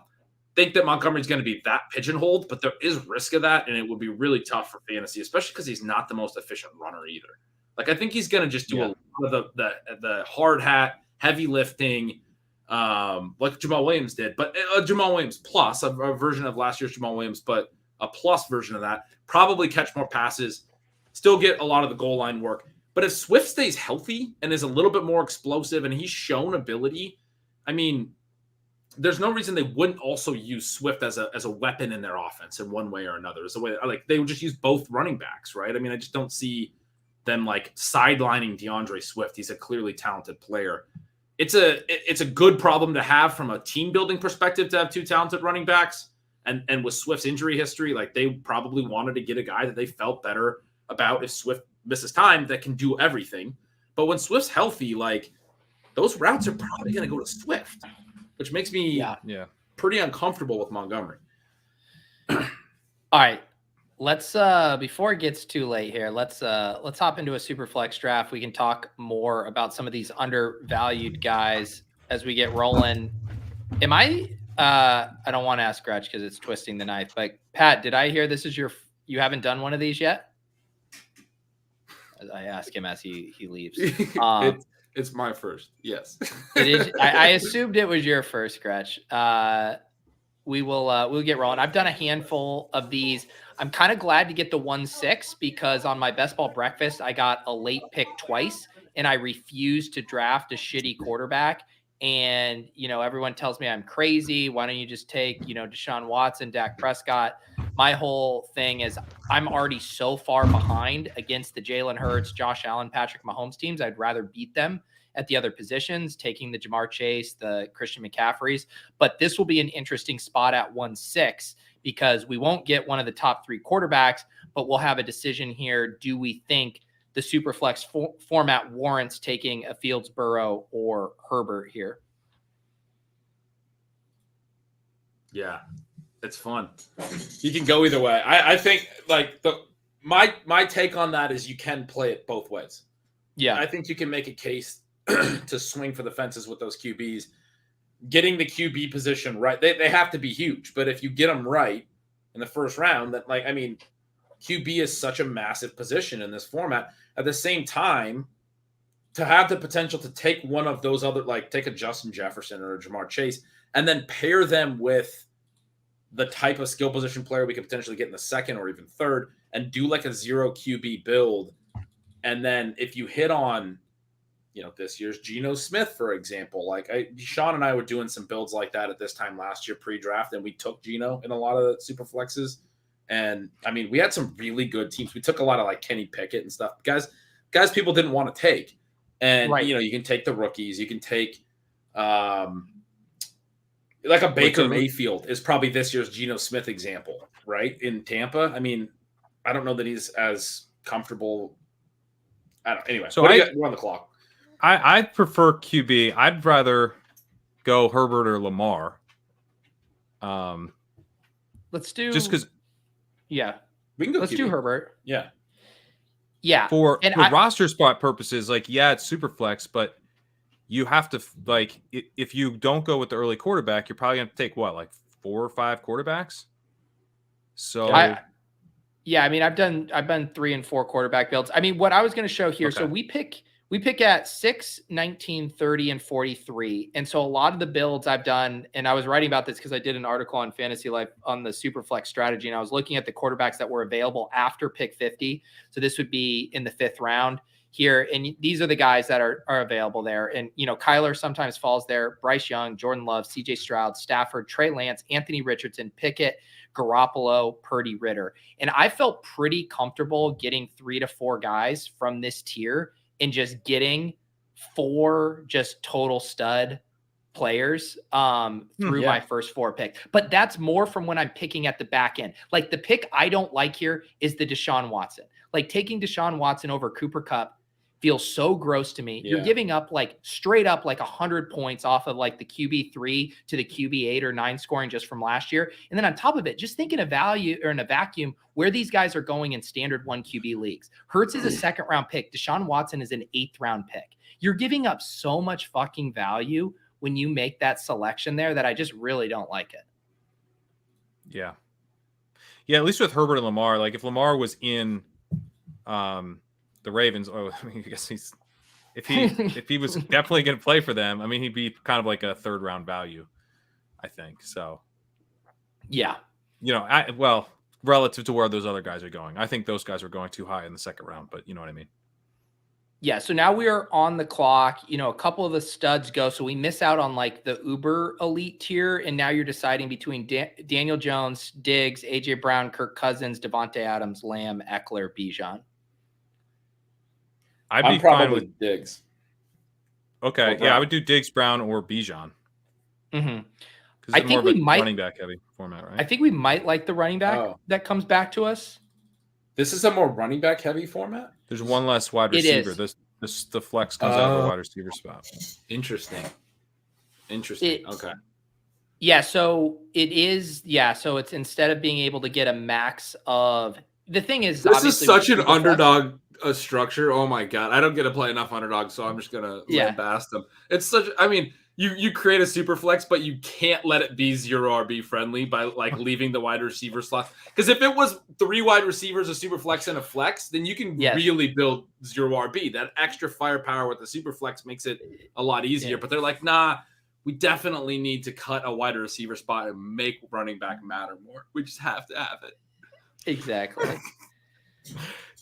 think that Montgomery's going to be that pigeonholed, but there is risk of that, and it would be really tough for fantasy, especially because he's not the most efficient runner either. Like I think he's going to just do a lot of the hard hat, heavy lifting, like Jamal Williams did, but Jamal Williams plus a version of last year's Jamal Williams, but a plus version of that. Probably catch more passes, still get a lot of the goal line work. But if Swift stays healthy and is a little bit more explosive and he's shown ability, I mean, there's no reason they wouldn't also use Swift as a weapon in their offense in one way or another. As a way, like they would just use both running backs, right? I mean, I just don't see them like sidelining DeAndre Swift. He's a clearly talented player. It's a good problem to have from a team building perspective to have two talented running backs. And with Swift's injury history, like they probably wanted to get a guy that they felt better about if Swift misses time that can do everything. But when Swift's healthy, like those routes are probably going to go to Swift, which makes me pretty uncomfortable with Montgomery. All right. Let's before it gets too late here, let's hop into a Superflex draft. We can talk more about some of these undervalued guys as we get rolling. Am I don't want to ask Gretch because it's twisting the knife, but Pat, did I hear this is you haven't done one of these yet? I ask him as he leaves. It's my first. Yes. It is. I assumed it was your first, Gretch. We'll get rolling. I've done a handful of these. I'm kind of glad to get the 1-6 because on my best ball breakfast, I got a late pick twice and I refused to draft a shitty quarterback. And, everyone tells me I'm crazy. Why don't you just take, Deshaun Watson, Dak Prescott? My whole thing is I'm already so far behind against the Jalen Hurts, Josh Allen, Patrick Mahomes teams. I'd rather beat them at the other positions, taking the Jamar Chase, the Christian McCaffreys. But this will be an interesting spot at 1-6 because we won't get one of the top three quarterbacks, but we'll have a decision here. Do we think the Superflex format warrants taking a Fields, Burrow, or Herbert here? Yeah, it's fun. You can go either way. I think like my take on that is you can play it both ways. Yeah, I think you can make a case to swing for the fences with those QBs. Getting the QB position right, they have to be huge. But if you get them right in the first round, QB is such a massive position in this format. At the same time, to have the potential to take one of those other, like take a Justin Jefferson or a Jamar Chase, and then pair them with the type of skill position player we could potentially get in the second or even third, and do like a 0 QB build. And then if you hit on, this year's Geno Smith, for example, Sean and I were doing some builds like that at this time last year pre-draft, and we took Geno in a lot of the super flexes. And I mean, we had some really good teams. We took a lot of like Kenny Pickett and stuff. Guys people didn't want to take. And, right. You can take the rookies. You can take like a Baker Mayfield is probably this year's Geno Smith example, right? In Tampa. I mean, I don't know that he's as comfortable I don't. Anyway, So we're on the clock. I prefer QB. I'd rather go Herbert or Lamar. Let's do Just because. Yeah, We can go. let's QB. do Herbert. Yeah. Yeah, For and roster spot purposes, like it's super flex, but you have to if you don't go with the early quarterback, you're probably going to take what, like 4 or 5 quarterbacks. So I mean, I've done 3 and 4 quarterback builds. I mean, what I was going to show here. Okay. So we pick at 6, 19, 30, and 43. And so a lot of the builds I've done, and I was writing about this because I did an article on Fantasy Life on the Superflex strategy, and I was looking at the quarterbacks that were available after pick 50. So this would be in the 5th round here. And these are the guys that are available there. And, Kyler sometimes falls there. Bryce Young, Jordan Love, CJ Stroud, Stafford, Trey Lance, Anthony Richardson, Pickett, Garoppolo, Purdy, Ritter. And I felt pretty comfortable getting 3 to 4 guys from this tier and just getting 4 just total stud players through my first 4 picks. But that's more from when I'm picking at the back end. Like the pick I don't like here is the Deshaun Watson. Like taking Deshaun Watson over Cooper Kupp feels so gross to me. You're giving up like straight up like 100 points off of like the QB3 to the QB8 or 9 scoring just from last year. And then on top of it, just think in a value or in a vacuum where these guys are going in standard 1 QB leagues. Hurts is a 2nd round pick. Deshaun Watson is an 8th round pick. You're giving up so much fucking value when you make that selection there that I just really don't like it. Yeah. Yeah, at least with Herbert and Lamar, like if Lamar was in the Ravens, I guess if he was definitely going to play for them, I mean, he'd be kind of like a 3rd round value, I think. So, yeah, relative to where those other guys are going, I think those guys are going too high in the 2nd round, but you know what I mean? Yeah. So now we are on the clock, a couple of the studs go. So we miss out on like the uber elite tier. And now you're deciding between Daniel Jones, Diggs, AJ Brown, Kirk Cousins, Devontae Adams, Lamb, Eckler, Bijan. I'm probably with Diggs. Okay, I would do Diggs, Brown, or Bijan. Mm-hmm. I think we might running back heavy format, right? I think we might like the running back that comes back to us. This is a more running back heavy format. There's one less wide receiver. The flex comes out of the wide receiver spot. Interesting. Okay. Yeah, so it is. Yeah, so it's instead of being able to get a max of the thing is this is such an underdog structure. Oh my god, I don't get to play enough underdogs, so I'm just gonna lambast them. It's such. I mean, you create a super flex, but you can't let it be 0 RB friendly by like leaving the wide receiver slot. Because if it was 3 wide receivers, a super flex, and a flex, then you can really build 0 RB. That extra firepower with the super flex makes it a lot easier. Yeah. But they're like, nah, we definitely need to cut a wider receiver spot and make running back matter more. We just have to have it. Exactly.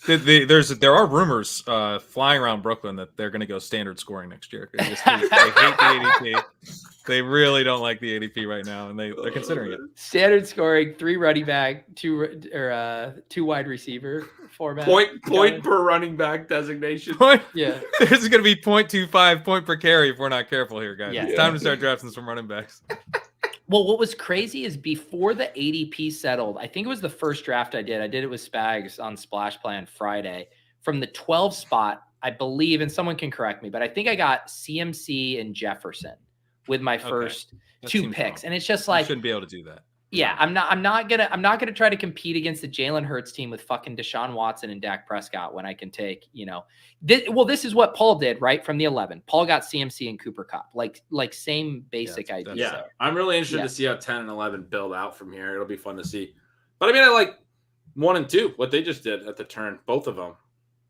There are rumors flying around Brooklyn that they're going to go standard scoring next year. They hate the ADP. They really don't like the ADP right now, and they're considering it. Standard scoring, 3 running back, 2 wide receiver format. Point per running back designation. Yeah, this is going to be 0.25 point per carry if we're not careful here, guys. It's time to start drafting some running backs. Well, what was crazy is before the ADP settled, I think it was the first draft I did it with Spags on Splash Play on Friday. From the 12 spot, I believe, and someone can correct me, but I think I got CMC and Jefferson with my first 2 picks. Wrong. And it's just like, you shouldn't be able to do that. Yeah, I'm not gonna try to compete against the Jalen Hurts team with fucking Deshaun Watson and Dak Prescott when I can take, this is what Paul did, right? From the 11. Paul got CMC and Cooper Kupp. Like same basic idea. Yeah. I'm really interested to see how 10 and 11 build out from here. It'll be fun to see. But I mean, I like 1 and 2, what they just did at the turn, both of them,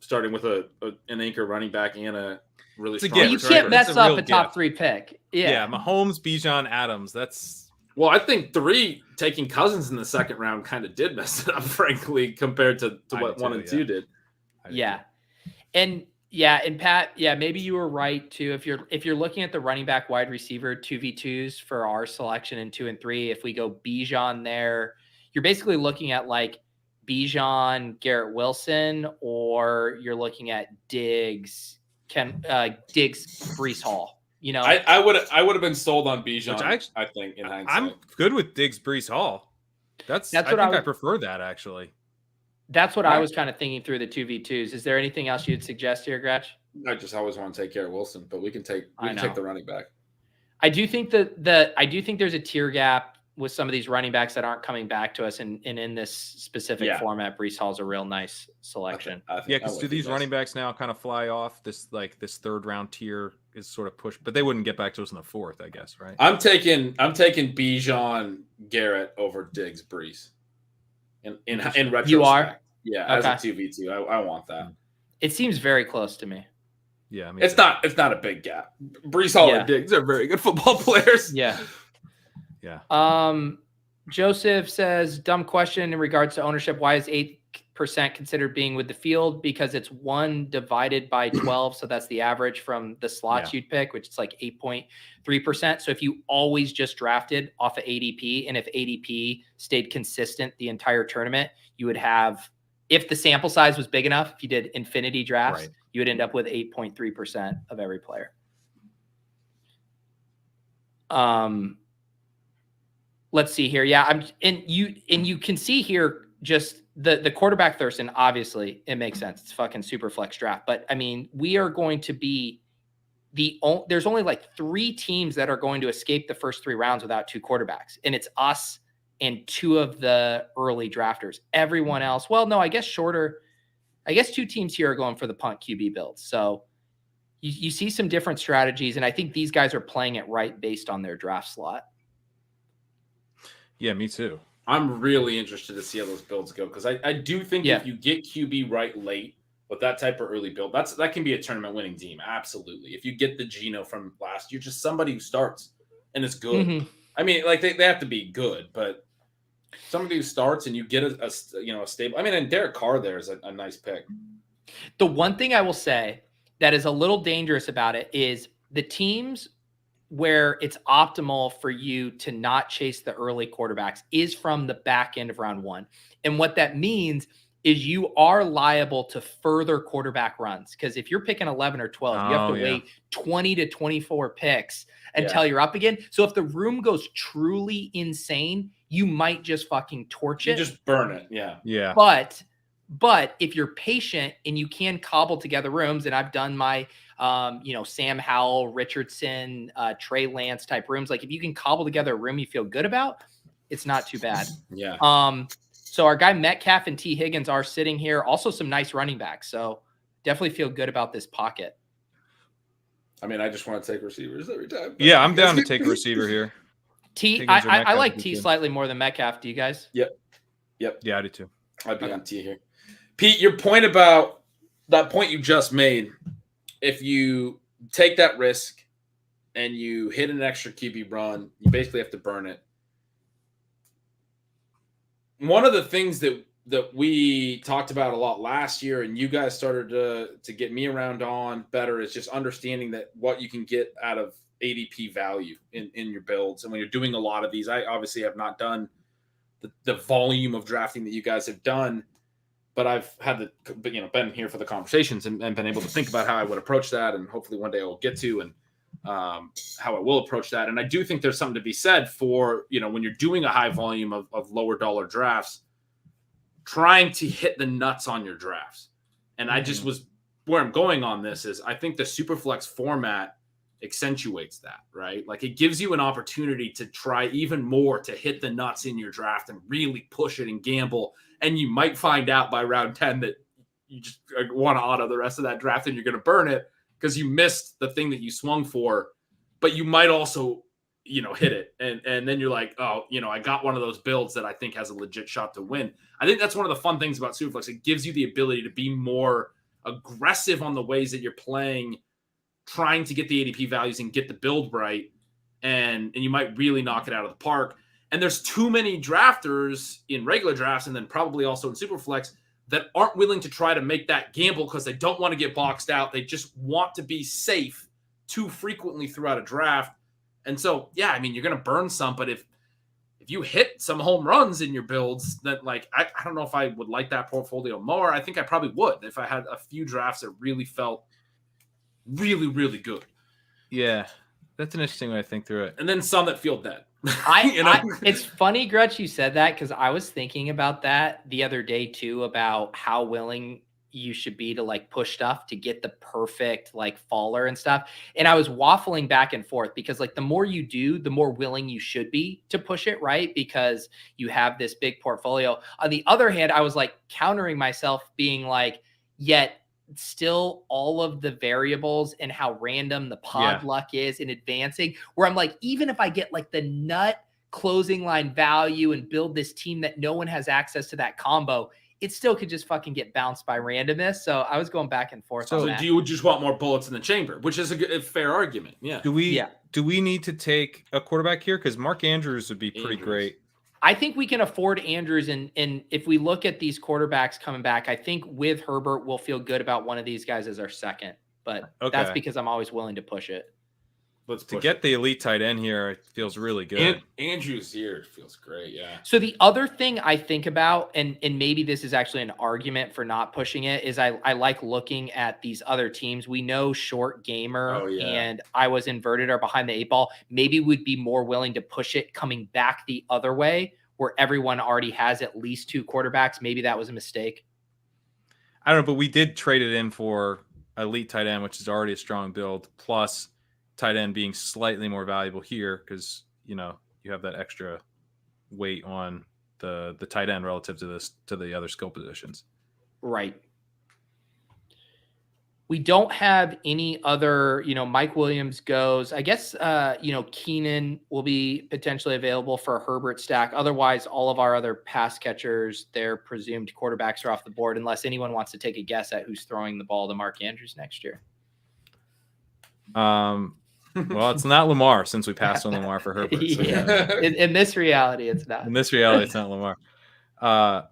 starting with an anchor running back and a really strong. You can't mess up a top 3 pick. Yeah, Mahomes, Bijan, Adams. Well, I think 3 taking Cousins in the 2nd round kind of did mess it up, frankly, compared to what 1 and 2 did. Yeah. And Pat, maybe you were right too. If you're looking at the running back wide receiver 2v2s for our selection in 2 and 3, if we go Bijan there, you're basically looking at like Bijan, Garrett Wilson, or you're looking at Diggs, Breece Hall. I would have been sold on Bijan. I think in hindsight, I'm good with Diggs, Breece Hall. I prefer that actually. That's what I was kind of thinking through the 2v2s. Is there anything else you'd suggest here, Gretch? I just always want to take Garrett Wilson, but we can take the running back. I do think that I do think there's a tier gap with some of these running backs that aren't coming back to us, and in this specific format, Breece Hall's a real nice selection. Because do these running backs now kind of fly off? This third round tier is sort of pushed, but they wouldn't get back to us in the fourth, I guess, right? I'm taking Bijan Garrett over Diggs Breece. In retrospect, you are, as a 2v2, I want that. It seems very close to me. Yeah, it's not a big gap. Breece Hall and Diggs are very good football players. Yeah. Yeah. Joseph says, dumb question in regards to ownership. Why is 8% considered being with the field? Because it's 1 divided by 12. So that's the average from the slots you'd pick, which is like 8.3%. So if you always just drafted off of ADP, and if ADP stayed consistent the entire tournament, you would have, if the sample size was big enough, if you did infinity drafts, you would end up with 8.3% of every player. Let's see here. Yeah, you can see here just the quarterback thirst, and obviously it makes sense. It's fucking super flex draft. But I mean, we are going to be there's only like 3 teams that are going to escape the first 3 rounds without 2 quarterbacks, and it's us and 2 of the early drafters. Everyone else, well, no, I guess 2 teams here are going for the punt QB builds. So you see some different strategies, and I think these guys are playing it right based on their draft slot. Yeah, me too. I'm really interested to see how those builds go, because I do think if you get QB right late with that type of early build, that can be a tournament winning team. Absolutely. If you get the Geno from last year, just somebody who starts and is good. Mm-hmm. I mean, like they have to be good, but somebody who starts and you get a stable. I mean, and Derek Carr there is a nice pick. The one thing I will say that is a little dangerous about it is the teams where it's optimal for you to not chase the early quarterbacks is from the back end of round 1. And what that means is you are liable to further quarterback runs. Because if you're picking 11 or 12, you have to wait 20 to 24 picks until you're up again. So if the room goes truly insane, you might just fucking torch it. You just burn it. Yeah. Yeah. But if you're patient and you can cobble together rooms, and I've done my, Sam Howell, Richardson, Trey Lance type rooms. Like if you can cobble together a room you feel good about, it's not too bad. Yeah. So our guy Metcalf and T. Higgins are sitting here. Also some nice running backs. So definitely feel good about this pocket. I mean, I just want to take receivers every time. Yeah, I'm down to take a receiver here. I like T slightly more than Metcalf. Do you guys? Yep. Yeah, I do too. I'd be on T here. Pete, your point about that point you just made, if you take that risk and you hit an extra QB run, you basically have to burn it. One of the things that we talked about a lot last year, and you guys started to get me around on better, is just understanding that what you can get out of ADP value in your builds. And when you're doing a lot of these, I obviously have not done the volume of drafting that you guys have done, but I've had been here for the conversations and been able to think about how I would approach that, and hopefully one day I will get to, and how I will approach that. And I do think there's something to be said for, when you're doing a high volume of lower dollar drafts, trying to hit the nuts on your drafts. And I just where I'm going on this is I think the Superflex format accentuates that, right? Like it gives you an opportunity to try even more to hit the nuts in your draft and really push it and gamble. And you might find out by round 10 that you just want to auto the rest of that draft and you're going to burn it because you missed the thing that you swung for, but you might also, hit it. And then you're like, oh, I got one of those builds that I think has a legit shot to win. I think that's one of the fun things about Superflex. It gives you the ability to be more aggressive on the ways that you're playing, trying to get the ADP values and get the build right. And you might really knock it out of the park. And there's too many drafters in regular drafts, and then probably also in Superflex, that aren't willing to try to make that gamble because they don't want to get boxed out. They just want to be safe too frequently throughout a draft. And so, yeah, I mean, you're going to burn some, but if you hit some home runs in your builds, that I don't know if I would like that portfolio more. I think I probably would if I had a few drafts that really felt really, really good. Yeah. That's an interesting way to think through it. And then some that feel dead. It's funny, Gretch, you said that because I was thinking about that the other day too, about how willing you should be to like push stuff to get the perfect like faller and stuff. And I was waffling back and forth because like the more you do, the more willing you should be to push it, right? Because you have this big portfolio. On the other hand, I was like countering myself being like, yet still all of the variables and how random the pod luck is in advancing, where I'm like, even if I get like the nut closing line value and build this team that no one has access to that combo, it still could just fucking get bounced by randomness. So I was going back and forth. So do you just want more bullets in the chamber, which is a fair argument? Yeah. Do we need to take a quarterback here? Because Mark Andrews would be pretty great. I think we can afford Andrews, and if we look at these quarterbacks coming back, I think with Herbert, we'll feel good about one of these guys as our second. But that's because I'm always willing to push it. To get the elite tight end here, it feels really good. And Andrews here feels great, yeah. So the other thing I think about, and maybe this is actually an argument for not pushing it, is I like looking at these other teams. We know Short Gamer and I Was Inverted are behind the 8 ball. Maybe we'd be more willing to push it coming back the other way, where everyone already has at least 2 quarterbacks. Maybe that was a mistake. I don't know, but we did trade it in for elite tight end, which is already a strong build, plus tight end being slightly more valuable here because you have that extra weight on the tight end relative to the other skill positions. Right. We don't have any other, Mike Williams goes. I guess Keenan will be potentially available for a Herbert stack. Otherwise, all of our other pass catchers, their presumed quarterbacks are off the board unless anyone wants to take a guess at who's throwing the ball to Mark Andrews next year. Well, it's not Lamar since we passed on Lamar for Herbert. So in this reality, it's not. In this reality, it's not Lamar. Well,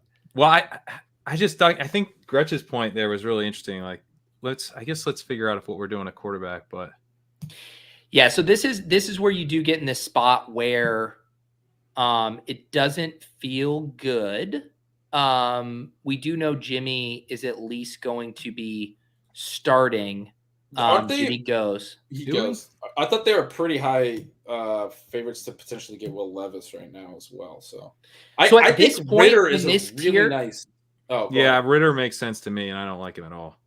I think Gretch's point there was really interesting. Like, let's figure out what we're doing at quarterback. But yeah, so this is where you do get in this spot where it doesn't feel good. We do know Jimmy is at least going to be starting. He goes. I thought they were pretty high favorites to potentially get Will Levis right now as well. So I think Ritter is a really nice. Oh yeah, Ritter makes sense to me, and I don't like him at all.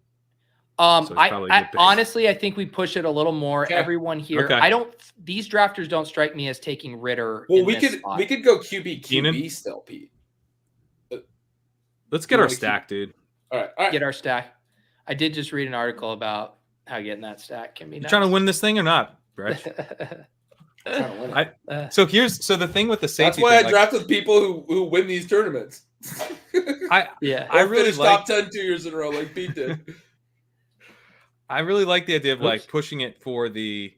So I honestly, I think we push it a little more. Okay. Everyone here, these drafters don't strike me as taking Ritter. Well, we could go QB still, Pete. Let's get our stack, dude. All right. Get our stack. I did just read an article about how getting that stack can be nice. You trying to win this thing or not, Gretch? So the thing with the safety. That's why I drafted people who win these tournaments. I really top 10 2 years in a row like Pete did. I really like the idea of like pushing it for the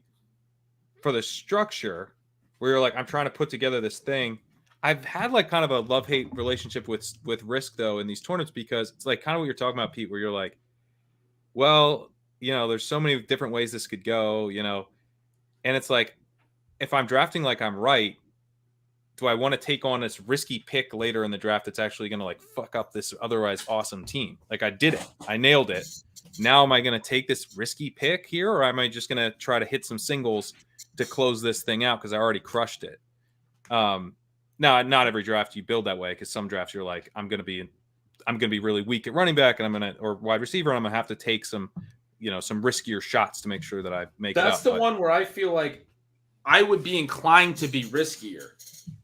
structure where you're like, I'm trying to put together this thing. I've had like kind of a love-hate relationship with risk though in these tournaments because it's like kind of what you're talking about, Pete, where you're like, well, there's so many different ways this could go, and it's like, if I'm drafting like I'm right, do I want to take on this risky pick later in the draft that's actually going to like fuck up this otherwise awesome team? Like I did it. I nailed it. Now am I going to take this risky pick here, or am I just going to try to hit some singles to close this thing out because I already crushed it? Now, not every draft you build that way because some drafts you're like, I'm going to be really weak at running back and or wide receiver, and I'm going to have to take some riskier shots to make sure that I make it up. That's the one where I feel like I would be inclined to be riskier.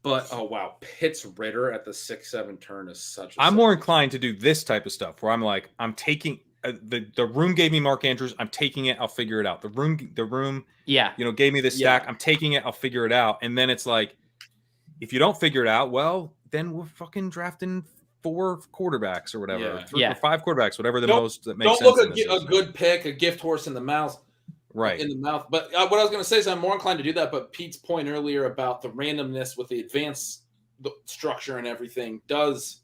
But, oh, wow, Pitts Ritter at the 6-7 turn is such a... I'm more inclined to do this type of stuff where I'm like, I'm taking... the room gave me Mark Andrews. I'm taking it. I'll figure it out. The room gave me this stack. I'm taking it. I'll figure it out. And then it's like, if you don't figure it out, well, then we're fucking drafting 4 quarterbacks or whatever. 3 or 5 quarterbacks, whatever the most that makes sense. Don't look a good pick, a gift horse in the mouth. Right. In the mouth. But what I was going to say is I'm more inclined to do that. But Pete's point earlier about the randomness with the advanced structure and everything does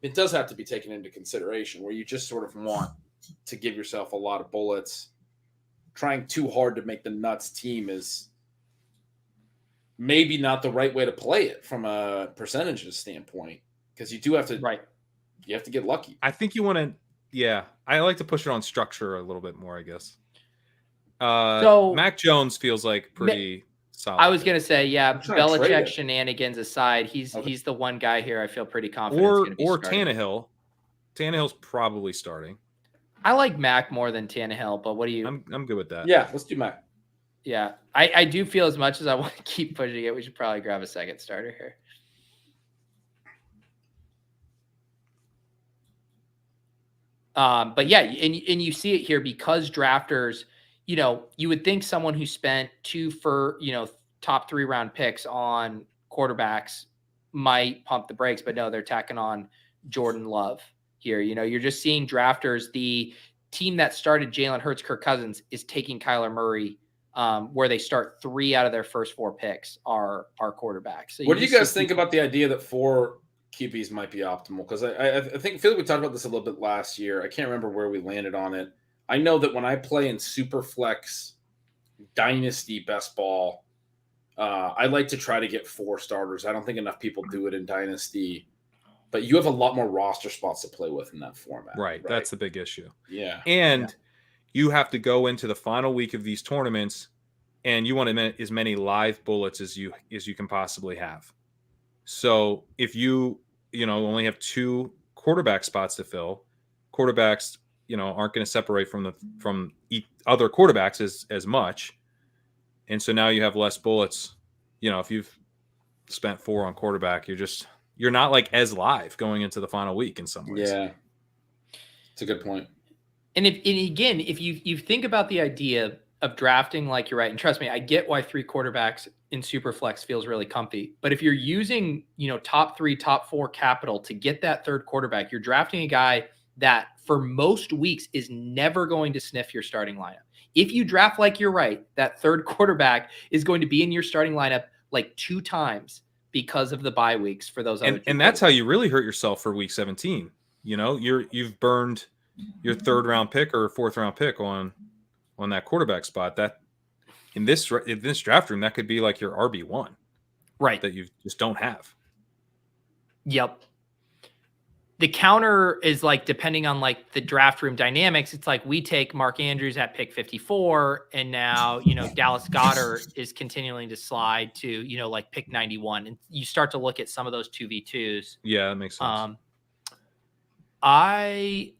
have to be taken into consideration, where you just sort of want to give yourself a lot of bullets. Trying too hard to make the nuts team is maybe not the right way to play it from a percentages standpoint, because you do have to you have to get lucky. I think you want to I like to push it on structure a little bit more, I guess. So Mac Jones feels like pretty solid. I was gonna say, yeah, I'm trying to trade Belichick it. shenanigans aside, he's the one guy here I feel pretty confident is or gonna be or starting. Tannehill. Tannehill's probably starting. I like Mac more than Tannehill, but what do you? I'm good with that. Yeah, let's do Mac. Yeah, I do feel as much as I want to keep pushing it, we should probably grab a second starter here. But yeah, and you see it here because drafters, you would think someone who spent top 3 round picks on quarterbacks might pump the brakes, but no, they're tacking on Jordan Love here. You're just seeing drafters. The team that started Jalen Hurts, Kirk Cousins is taking Kyler Murray, where they start 3 out of their first 4 picks are quarterbacks. So what do you guys think about the idea that 4 QBs might be optimal? Because I feel like we talked about this a little bit last year. I can't remember where we landed on it. I know that when I play in Superflex Dynasty Best Ball, I like to try to get 4 starters. I don't think enough people do it in Dynasty, but you have a lot more roster spots to play with in that format. Right. That's the big issue. Yeah. And you have to go into the final week of these tournaments, and you want as many live bullets as you can possibly have. So if you only have 2 quarterback spots to fill, quarterbacks aren't going to separate from other quarterbacks as much, and so now you have less bullets. If you've spent 4 on quarterback, you're not like as live going into the final week in some ways. Yeah, it's a good point. And again, if you think about the idea of drafting, like you're right, and trust me, I get why 3 quarterbacks in Superflex feels really comfy. But if you're using, top 3, top 4 capital to get that 3rd quarterback, you're drafting a guy that for most weeks is never going to sniff your starting lineup. If you draft like you're right, that 3rd quarterback is going to be in your starting lineup like 2 times because of the bye weeks for those other. And that's how you really hurt yourself for week 17. You've burned your 3rd round pick or 4th round pick on that quarterback spot. That in this draft room, that could be like your RB1, right? That you just don't have. Yep. The counter is like, depending on like the draft room dynamics, it's like we take Mark Andrews at pick 54, and now Dallas Goedert is continuing to slide to like pick 91, and you start to look at some of those 2v2s. Yeah, that makes sense. I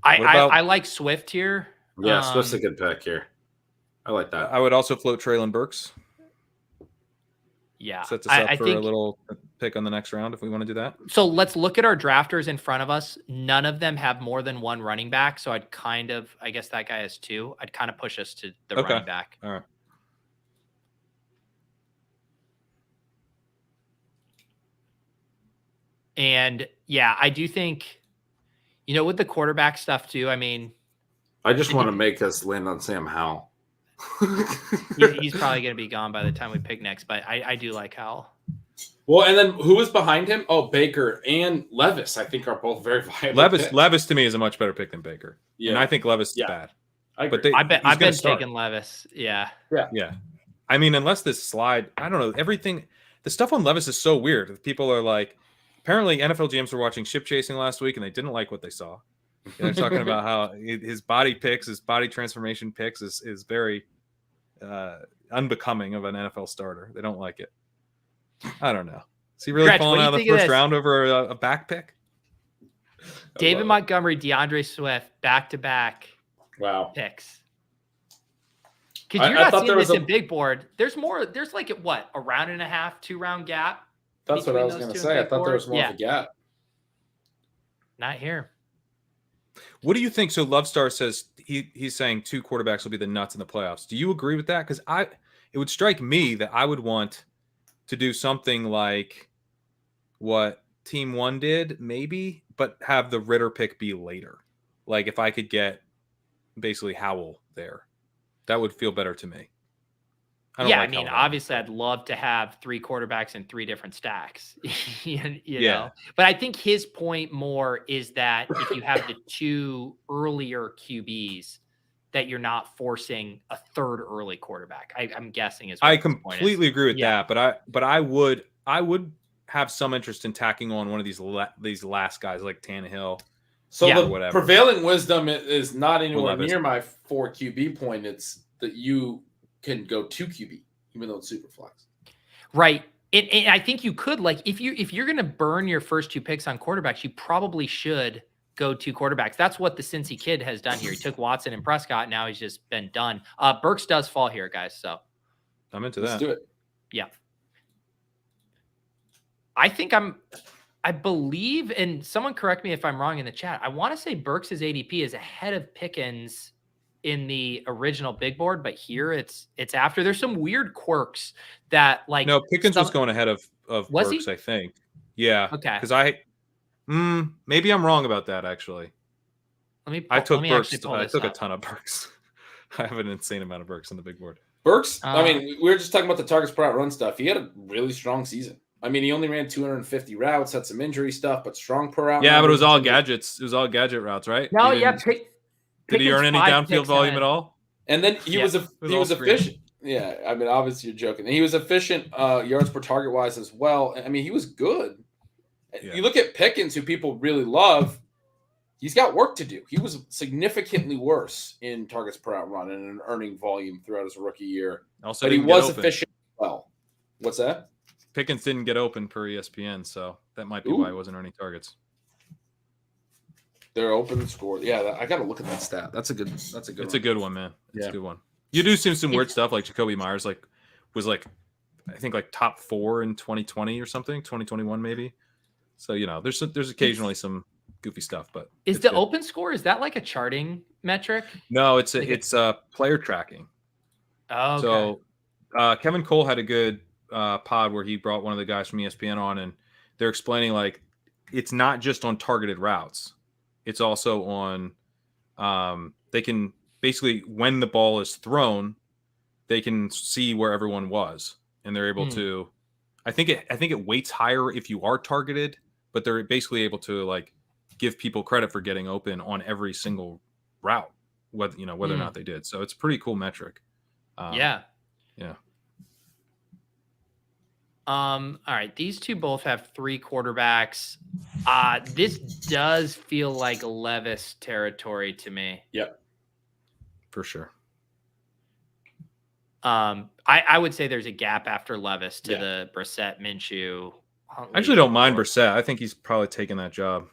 like Swift here. Yeah, Swift's a good pick here. I like that. I would also float Treylon Burks. Yeah. Sets us up for a little pick on the next round if we want to do that. So let's look at our drafters in front of us. None of them have more than 1 running back. So I guess that guy has 2. I'd kind of push us to the running back. All right. And yeah, I do think, with the quarterback stuff too, I mean, I just want to make us land on Sam Howell. he's probably going to be gone by the time we pick next, but I do like Howell. Well, and then who was behind him? Oh, Baker and Levis, I think, are both very viable. Levis to me is a much better pick than Baker. Yeah. And I think Levis is bad. I bet taking Levis. Yeah. I mean, unless this slide, I don't know, everything, the stuff on Levis is so weird. People are like, apparently NFL GMs were watching Ship Chasing last week and they didn't like what they saw. They're talking about how his body transformation picks is very unbecoming of an NFL starter. They don't like it. I don't know. Is he really Gretch, falling out of the first round over a back pick? David Montgomery, DeAndre Swift, back-to-back picks. Because you're not seeing this in big board. There's like a round and a half, 2-round gap. That's what I was going to say. I thought there was more of a gap. Not here. What do you think? So Lovestar says he's saying 2 quarterbacks will be the nuts in the playoffs. Do you agree with that? Because it would strike me that I would want to do something like what Team 1 did, maybe, but have the Ritter pick be later. Like if I could get basically Howell there, that would feel better to me. I mean, obviously, I'd love to have 3 quarterbacks in 3 different stacks, you know. But I think his point more is that if you have the 2 earlier QBs, that you're not forcing a 3rd early quarterback. I'm guessing is. I completely agree with that, but I would have some interest in tacking on one of these last guys like Tannehill So Yeah, the whatever. prevailing wisdom is not anywhere Levis. near my 4 QB point. It's that you can go 2 QB, even though it's super flex. Right. And I think you could, like, if you're going to burn your first 2 picks on quarterbacks, you probably should go 2 quarterbacks. That's what the Cincy kid has done here. He took Watson and Prescott. Now he's just been done. Burks does fall here, guys. So I'm into Let's that. do it. yeah. I believe, and someone correct me if I'm wrong in the chat, I want to say Burks' ADP is ahead of Pickens in the original big board, but here it's after. There's some weird quirks that, like, No, Pickens was going ahead of Was Burks, he? I think. Yeah. Okay. Because maybe I'm wrong about that, actually. I took Burks. I took a ton of Burks. I have an insane amount of Burks on the big board. Burks, I mean, we were just talking about the targets per out run stuff. He had a really strong season. I mean, he only ran 250 routes, had some injury stuff, but strong per out. Yeah, but it was all gadgets. It was all gadget routes, right? No, Did he earn any downfield volume at all? And then he was efficient. Yeah, I mean, obviously you're joking. And he was efficient yards per target wise as well. I mean, he was good. Yeah. You look at Pickens, who people really love. He's got work to do. He was significantly worse in targets per out run and in earning volume throughout his rookie year. Also, but he was efficient as well. What's that? Pickens didn't get open per ESPN, so that might be why he wasn't earning targets. They're open score. Yeah, I got to look at that stat. That's a good. It's a good one, man. It's a good one. You do see some weird stuff, like Jacoby Myers, was I think top 4 in 2020 or something, 2021 maybe. So there's occasionally some goofy stuff, but is the open score, is that like a charting metric? No, it's player tracking. Oh, okay. So Kevin Cole had a good pod where he brought one of the guys from ESPN on, and they're explaining, like, it's not just on targeted routes, it's also on they can basically, when the ball is thrown, they can see where everyone was, and they're able to I think it weights higher if you are targeted, but they're basically able to, like, give people credit for getting open on every single route, whether or not they did. So it's a pretty cool metric. Yeah. All right. These two both have 3 quarterbacks. This does feel like Levis territory to me. Yep. For sure. I would say there's a gap after Levis to the Brissett, Minshew. I actually don't mind Brissett. I think he's probably taking that job.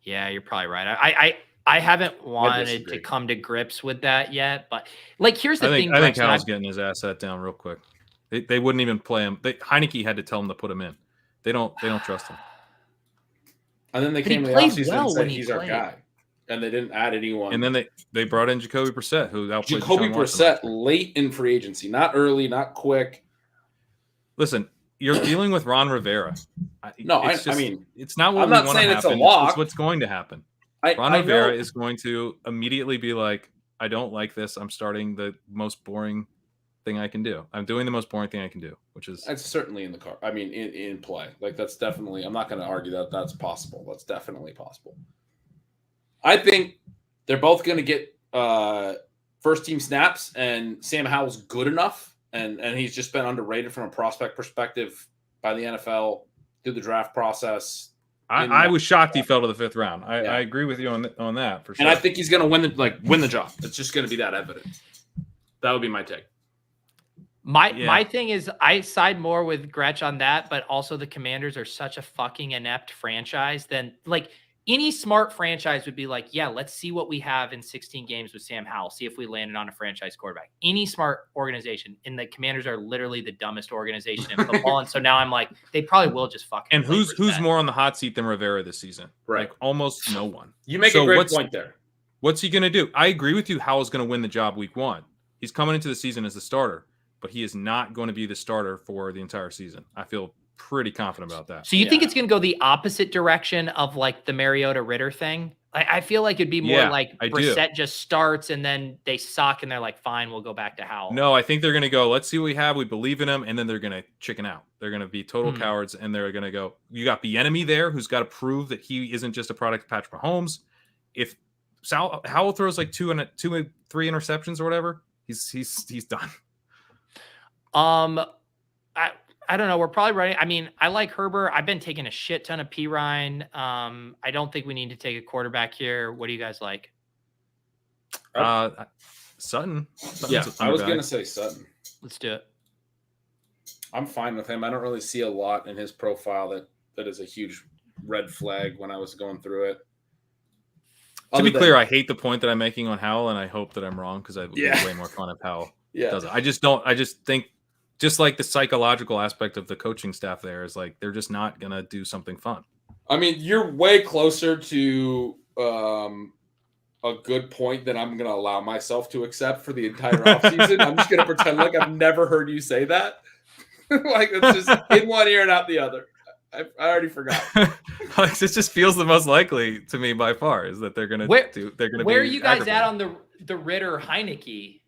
Yeah, you're probably right. I haven't wanted to come to grips with that yet, but, like, here's the thing. I think Cal's getting his ass set down real quick. They wouldn't even play him. Heineke had to tell him to put him in. They don't trust him. And then they came to the offseason and said he's our guy, and they didn't add anyone. And then they brought in Jacoby Brissett, who outplayed Jacoby Brissett late in free agency, not early, not quick. Listen, you're dealing with Ron Rivera. I mean, it's not what I'm not saying it's a lock. It's what's going to happen. Ron Rivera is going to immediately be like, I don't like this. I'm starting the most boring thing I can do. I'm doing the most boring thing I can do, which is... That's certainly in the car. I mean, in play. Like, that's definitely... I'm not going to argue that that's possible. That's definitely possible. I think they're both going to get first-team snaps, and Sam Howell's good enough, and he's just been underrated from a prospect perspective by the NFL through the draft process. I was shocked he fell to the 5th round. I agree with you on that for sure. And I think he's going to win the job. It's just going to be that evident. That would be my take. My thing is, I side more with Gretch on that, but also the Commanders are such a fucking inept franchise. Then, like, any smart franchise would be like, yeah, let's see what we have in 16 games with Sam Howell. See if we landed on a franchise quarterback. Any smart organization, and the Commanders are literally the dumbest organization in football. And so now I'm like, they probably will just fucking. And who's more on the hot seat than Rivera this season? Right, like almost no one. You make a great point there. What's he going to do? I agree with you. Howell's going to win the job week 1. He's coming into the season as the starter, but he is not going to be the starter for the entire season. I feel pretty confident about that. So you think it's going to go the opposite direction of, like, the Mariota Ritter thing? I feel like it'd be more like Brissett just starts and then they suck and they're like, fine, we'll go back to Howell. No, I think they're going to go, let's see what we have. We believe in him. And then they're going to chicken out. They're going to be total cowards. And they're going to go, you got the enemy there who's got to prove that he isn't just a product of Patrick Mahomes. If Howell throws like 2 and 3 interceptions or whatever, he's done. I don't know. We're probably running. I mean, I like Herbert. I've been taking a shit ton of P. Ryan. I don't think we need to take a quarterback here. What do you guys like? Sutton. Yeah, I was going to say Sutton. Let's do it. I'm fine with him. I don't really see a lot in his profile that is a huge red flag when I was going through it. To be clear, I hate the point that I'm making on Howell, and I hope that I'm wrong because I would be way more fun if Howell does it. I just think, just like the psychological aspect of the coaching staff there is like they're just not going to do something fun. I mean, you're way closer to a good point than I'm going to allow myself to accept for the entire offseason. I'm just going to pretend like I've never heard you say that. Like it's just in one ear and out the other. I already forgot. It just feels the most likely to me by far is that they're gonna do. They're gonna. Where are you guys at on the Ritter Heineke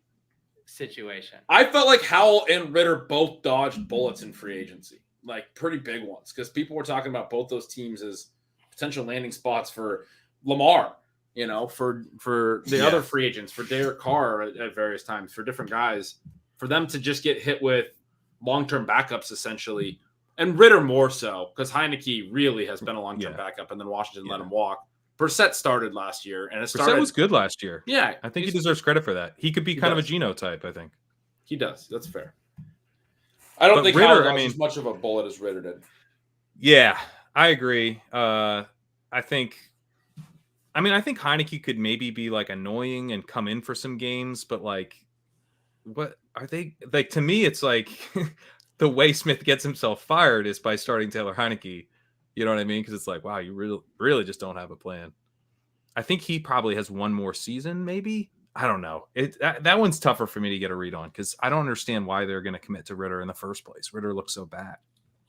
situation? I felt like Howell and Ritter both dodged bullets in free agency, like pretty big ones, because people were talking about both those teams as potential landing spots for Lamar. You know, for the other free agents, for Derek Carr at various times, for different guys, for them to just get hit with long-term backups essentially. And Ritter more so, because Heineke really has been a long-term backup, and then Washington let him walk. Brissett started last year, and Brissett was good last year. Yeah. I think he deserves credit for that. He could be kind of a Geno type, I think. He does. That's fair. I don't think Ritter dodged as much of a bullet as Ritter did. Yeah, I agree. I think Heineke could maybe be like annoying and come in for some games, but like, what are they like? To me, it's like the way Smith gets himself fired is by starting Taylor Heineke. You know what I mean? Because it's like, wow, you really just don't have a plan. I think he probably has one more season, maybe. I don't know. That one's tougher for me to get a read on because I don't understand why they're going to commit to Ritter in the first place. Ritter looks so bad.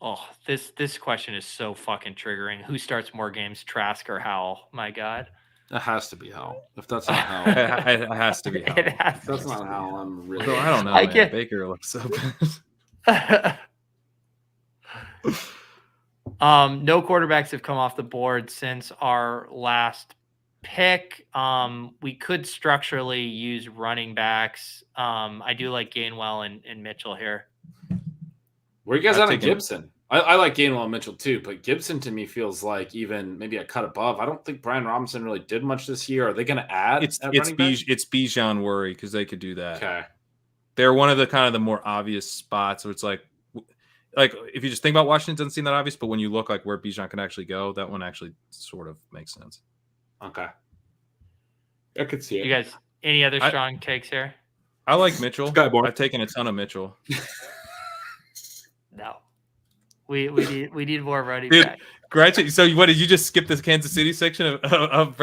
Oh, this question is so fucking triggering. Who starts more games, Trask or Howell? My God. That has to be Howell. If that's not Howell, it has to be Howell. If that's not Howell, I'm really. So, I don't know. Man. Baker looks so bad. No quarterbacks have come off the board since our last pick. We could structurally use running backs. I do like Gainwell and Mitchell here. Where are you guys at on Gibson? I like Gainwell and Mitchell too, but Gibson to me feels like even maybe a cut above. I don't think Brian Robinson really did much this year. Are they going to add? It's Bijan worry because they could do that. Okay, they're one of the kind of the more obvious spots where it's like if you just think about Washington, it doesn't seem that obvious, but when you look like where Bijan can actually go, that one actually sort of makes sense. Okay, I could see it. You guys, any other strong takes here? I like Mitchell. I've taken a ton of Mitchell. No. We need more running back. Gretch, so what did you just skip this Kansas City section of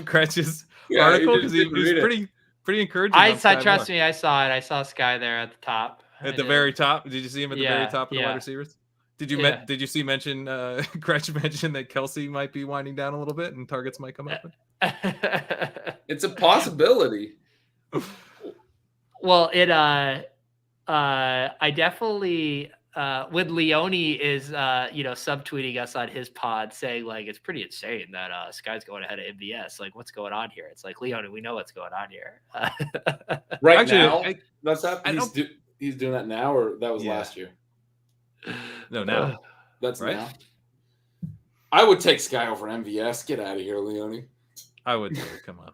Gretch's article because he was pretty encouraging. Trust me, I saw it. I saw Sky there at the top. At the very top, did you see him at the very top of the wide receivers? Did you did you see Gretch mention that Kelsey might be winding down a little bit and targets might come up? It's a possibility. Well, I definitely. When Leone is, subtweeting us on his pod saying like, it's pretty insane that Sky's going ahead of MVS. Like what's going on here? It's like, Leone, we know what's going on here. Now, that's happening. He's doing that now or that was last year? No, now. That's right. Now. I would take Sky over MVS. Get out of here, Leone. I would too. Come on.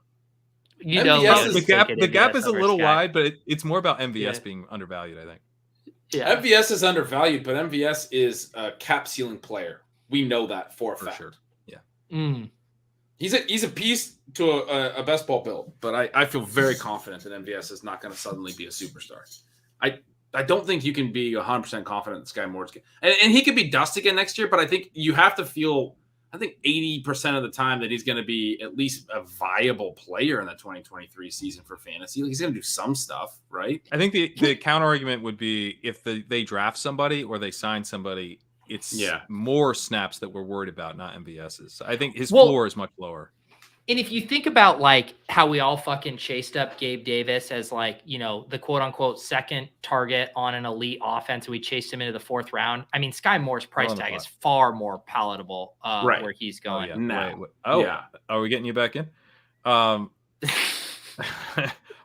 The gap is a little wide, but it's more about MVS being undervalued, I think. Yeah. MVS is undervalued, but MVS is a cap ceiling player. We know that for a fact. Sure. Yeah. He's a piece to a best ball build, but I feel very confident that MVS is not going to suddenly be a superstar. I don't think you can be 100% confident that Sky Moore's and he could be dust again next year, but I think you have to feel 80% of the time that he's going to be at least a viable player in the 2023 season for fantasy. He's going to do some stuff, right? I think the counter argument would be if they draft somebody or they sign somebody, it's more snaps that we're worried about, not MVS's. So I think his floor is much lower. And if you think about like how we all fucking chased up Gabe Davis as like, the quote unquote second target on an elite offense, we chased him into the fourth round. I mean, Sky Moore's price tag is far more palatable where he's going. Are we getting you back in?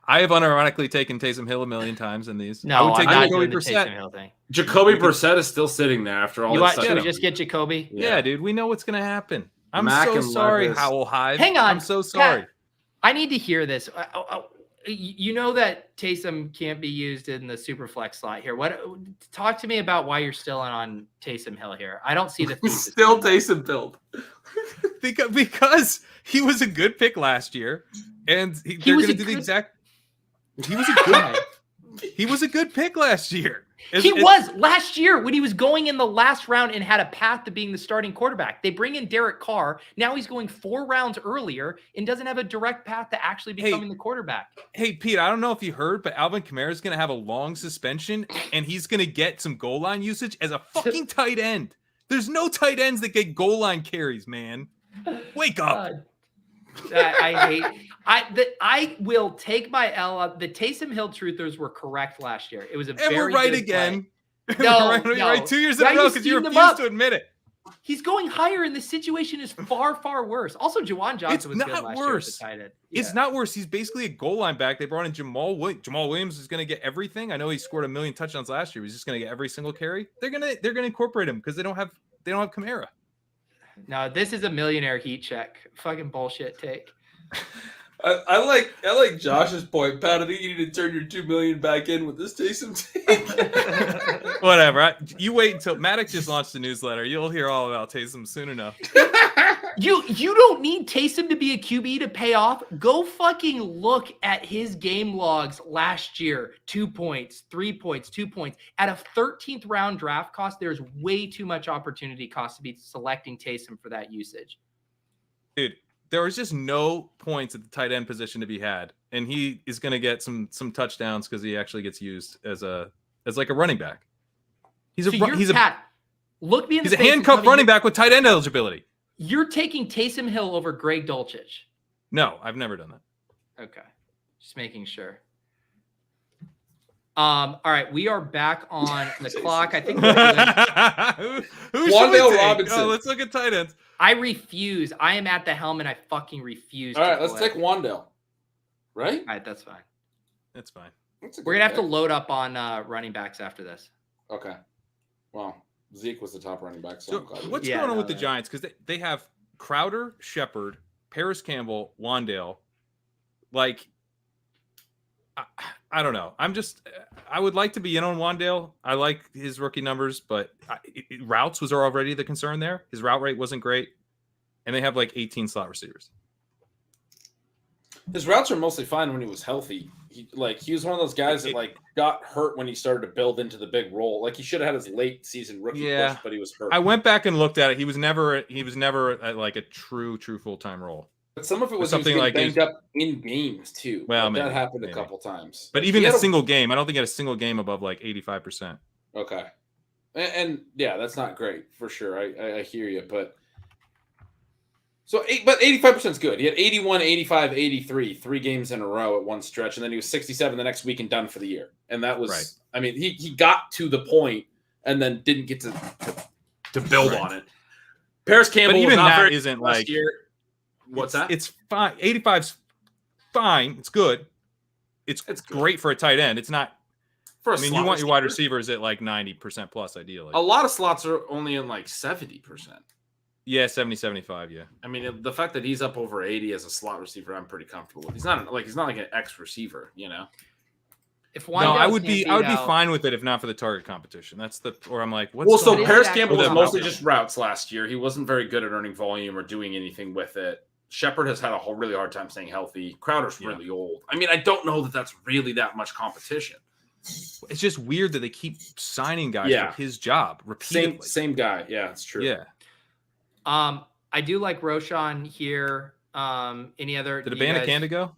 I have unironically taken Taysom Hill a million times in these. I No, would take I'm not Jacoby doing the Brissett. Taysom Hill thing. Jacoby Brissett is still sitting there after all this stuff. Should we just get Jacoby? Yeah, dude, we know what's gonna happen. I'm Mac so and sorry, Levis. Howell Hive. Hang on, I'm so sorry. Pat, I need to hear this. You know that Taysom can't be used in the Superflex slot here. Talk to me about why you're still on Taysom Hill here. I don't see the thesis. Still Taysom build. because he was a good pick last year, and they're going to do the exact. He was a good. He was a good pick last year. He was last year when he was going in the last round and had a path to being the starting quarterback. They bring in Derek Carr. Now he's going 4 rounds earlier and doesn't have a direct path to actually becoming the quarterback. Hey, Pete, I don't know if you heard, but Alvin Kamara is going to have a long suspension, and he's going to get some goal line usage as a fucking tight end. There's no tight ends that get goal line carries, man. Wake up. I will take my L. The Taysom Hill truthers were correct last year. It was a and very we're right good again. No, right 2 years in Now a row you because you steamed him refuse up. to admit it. He's going higher, and the situation is far, far worse. Also, Juwan Johnson was good last year as a tight end. It's not worse. He's basically a goal line back. They brought in Jamal Williams. Jamal Williams is going to get everything. I know he scored 1 million touchdowns last year. He's just going to get every single carry. They're gonna incorporate him because they don't have Kamara. No, this is a millionaire heat check. Fucking bullshit take. I like Josh's point, Pat. I think you need to turn your $2 million back in with this Taysom take. Whatever. You wait until Maddox just launched the newsletter. You'll hear all about Taysom soon enough. You don't need Taysom to be a QB to pay off. Go fucking look at his game logs last year. 2 points, 3 points, 2 points. At a 13th round draft cost, there's way too much opportunity cost to be selecting Taysom for that usage. Dude, there was just no points at the tight end position to be had, and he is going to get some touchdowns because he actually gets used as like a running back. He's a handcuffed running back with tight end eligibility. You're taking Taysom Hill over Greg Dulcich. No, I've never done that. Okay, just making sure. All right, we are back on the clock. I think we're Who Wandale Robinson. Oh, let's look at tight ends. I refuse. I am at the helm and I fucking refuse. All right, let's take Wandale. Right? All right, that's fine. That's fine. We're going to have to load up on running backs after this. Okay. Well, Zeke was the top running back. So what's going on with the Giants? Because they have Crowder, Shepard, Paris Campbell, Wandale. Like, I don't know. I would like to be in on Wandale. I like his rookie numbers, but routes was already the concern there. His route rate wasn't great. And they have like 18 slot receivers. His routes are mostly fine when he was healthy. He was one of those guys that got hurt when he started to build into the big role. Like he should have had his late season rookie push, but he was hurt. I went back and looked at it. He was never at like a true full-time role. But some of it was something he was like banged up in games too. Well, that happened a couple times. But even a single game, I don't think he had a single game above like 85%. Okay, and yeah, that's not great for sure. I hear you, but 85% is good. He had 81, 85, 83, 3 games in a row at one stretch, and then he was 67 the next week and done for the year. And that was, right. I mean, he got to the point and then didn't get to build on it. Paris Campbell, but even was not that very isn't last like year. What's that? It's fine. 85's fine. It's good. It's great for a tight end. It's not. I mean, you want your wide receivers at like 90% plus, ideally. A lot of slots are only in like 70%. Yeah, 70, 75. Yeah. I mean, the fact that he's up over 80 as a slot receiver, I'm pretty comfortable with. He's not like an X receiver, you know. I would be fine with it if not for the target competition. That's or I'm like, what's well, so Paris Campbell was mostly just routes last year. He wasn't very good at earning volume or doing anything with it. Shepard has had a really hard time staying healthy. Crowder's really old. I mean, I don't know that that's really that much competition. It's just weird that they keep signing guys for his job repeatedly. Same guy. Yeah, it's true. Yeah. I do like Roshan here. Any other? Did Abanikanda go?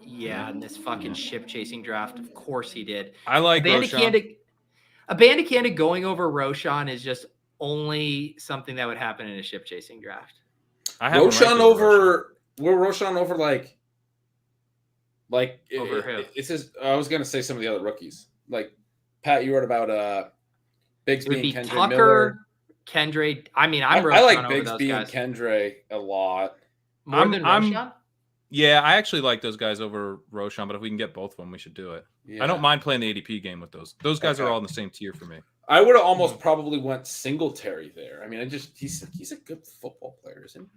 Yeah, in this fucking ship chasing draft, of course he did. I like Roshan. Abanikanda going over Roshan is just only something that would happen in a ship chasing draft. Roshan over over who? It says I was gonna say some of the other rookies. Like Pat, you wrote about Bigsby and Kendre Tucker, Miller. Kendre. I mean, I like Bigsby and Kendre a lot. More than Roshan? Yeah, I actually like those guys over Roshan, but if we can get both of them, we should do it. Yeah. I don't mind playing the ADP game with those. Those guys are Okay. all in the same tier for me. I would have almost probably went Singletary there. I mean, he's a good football player, isn't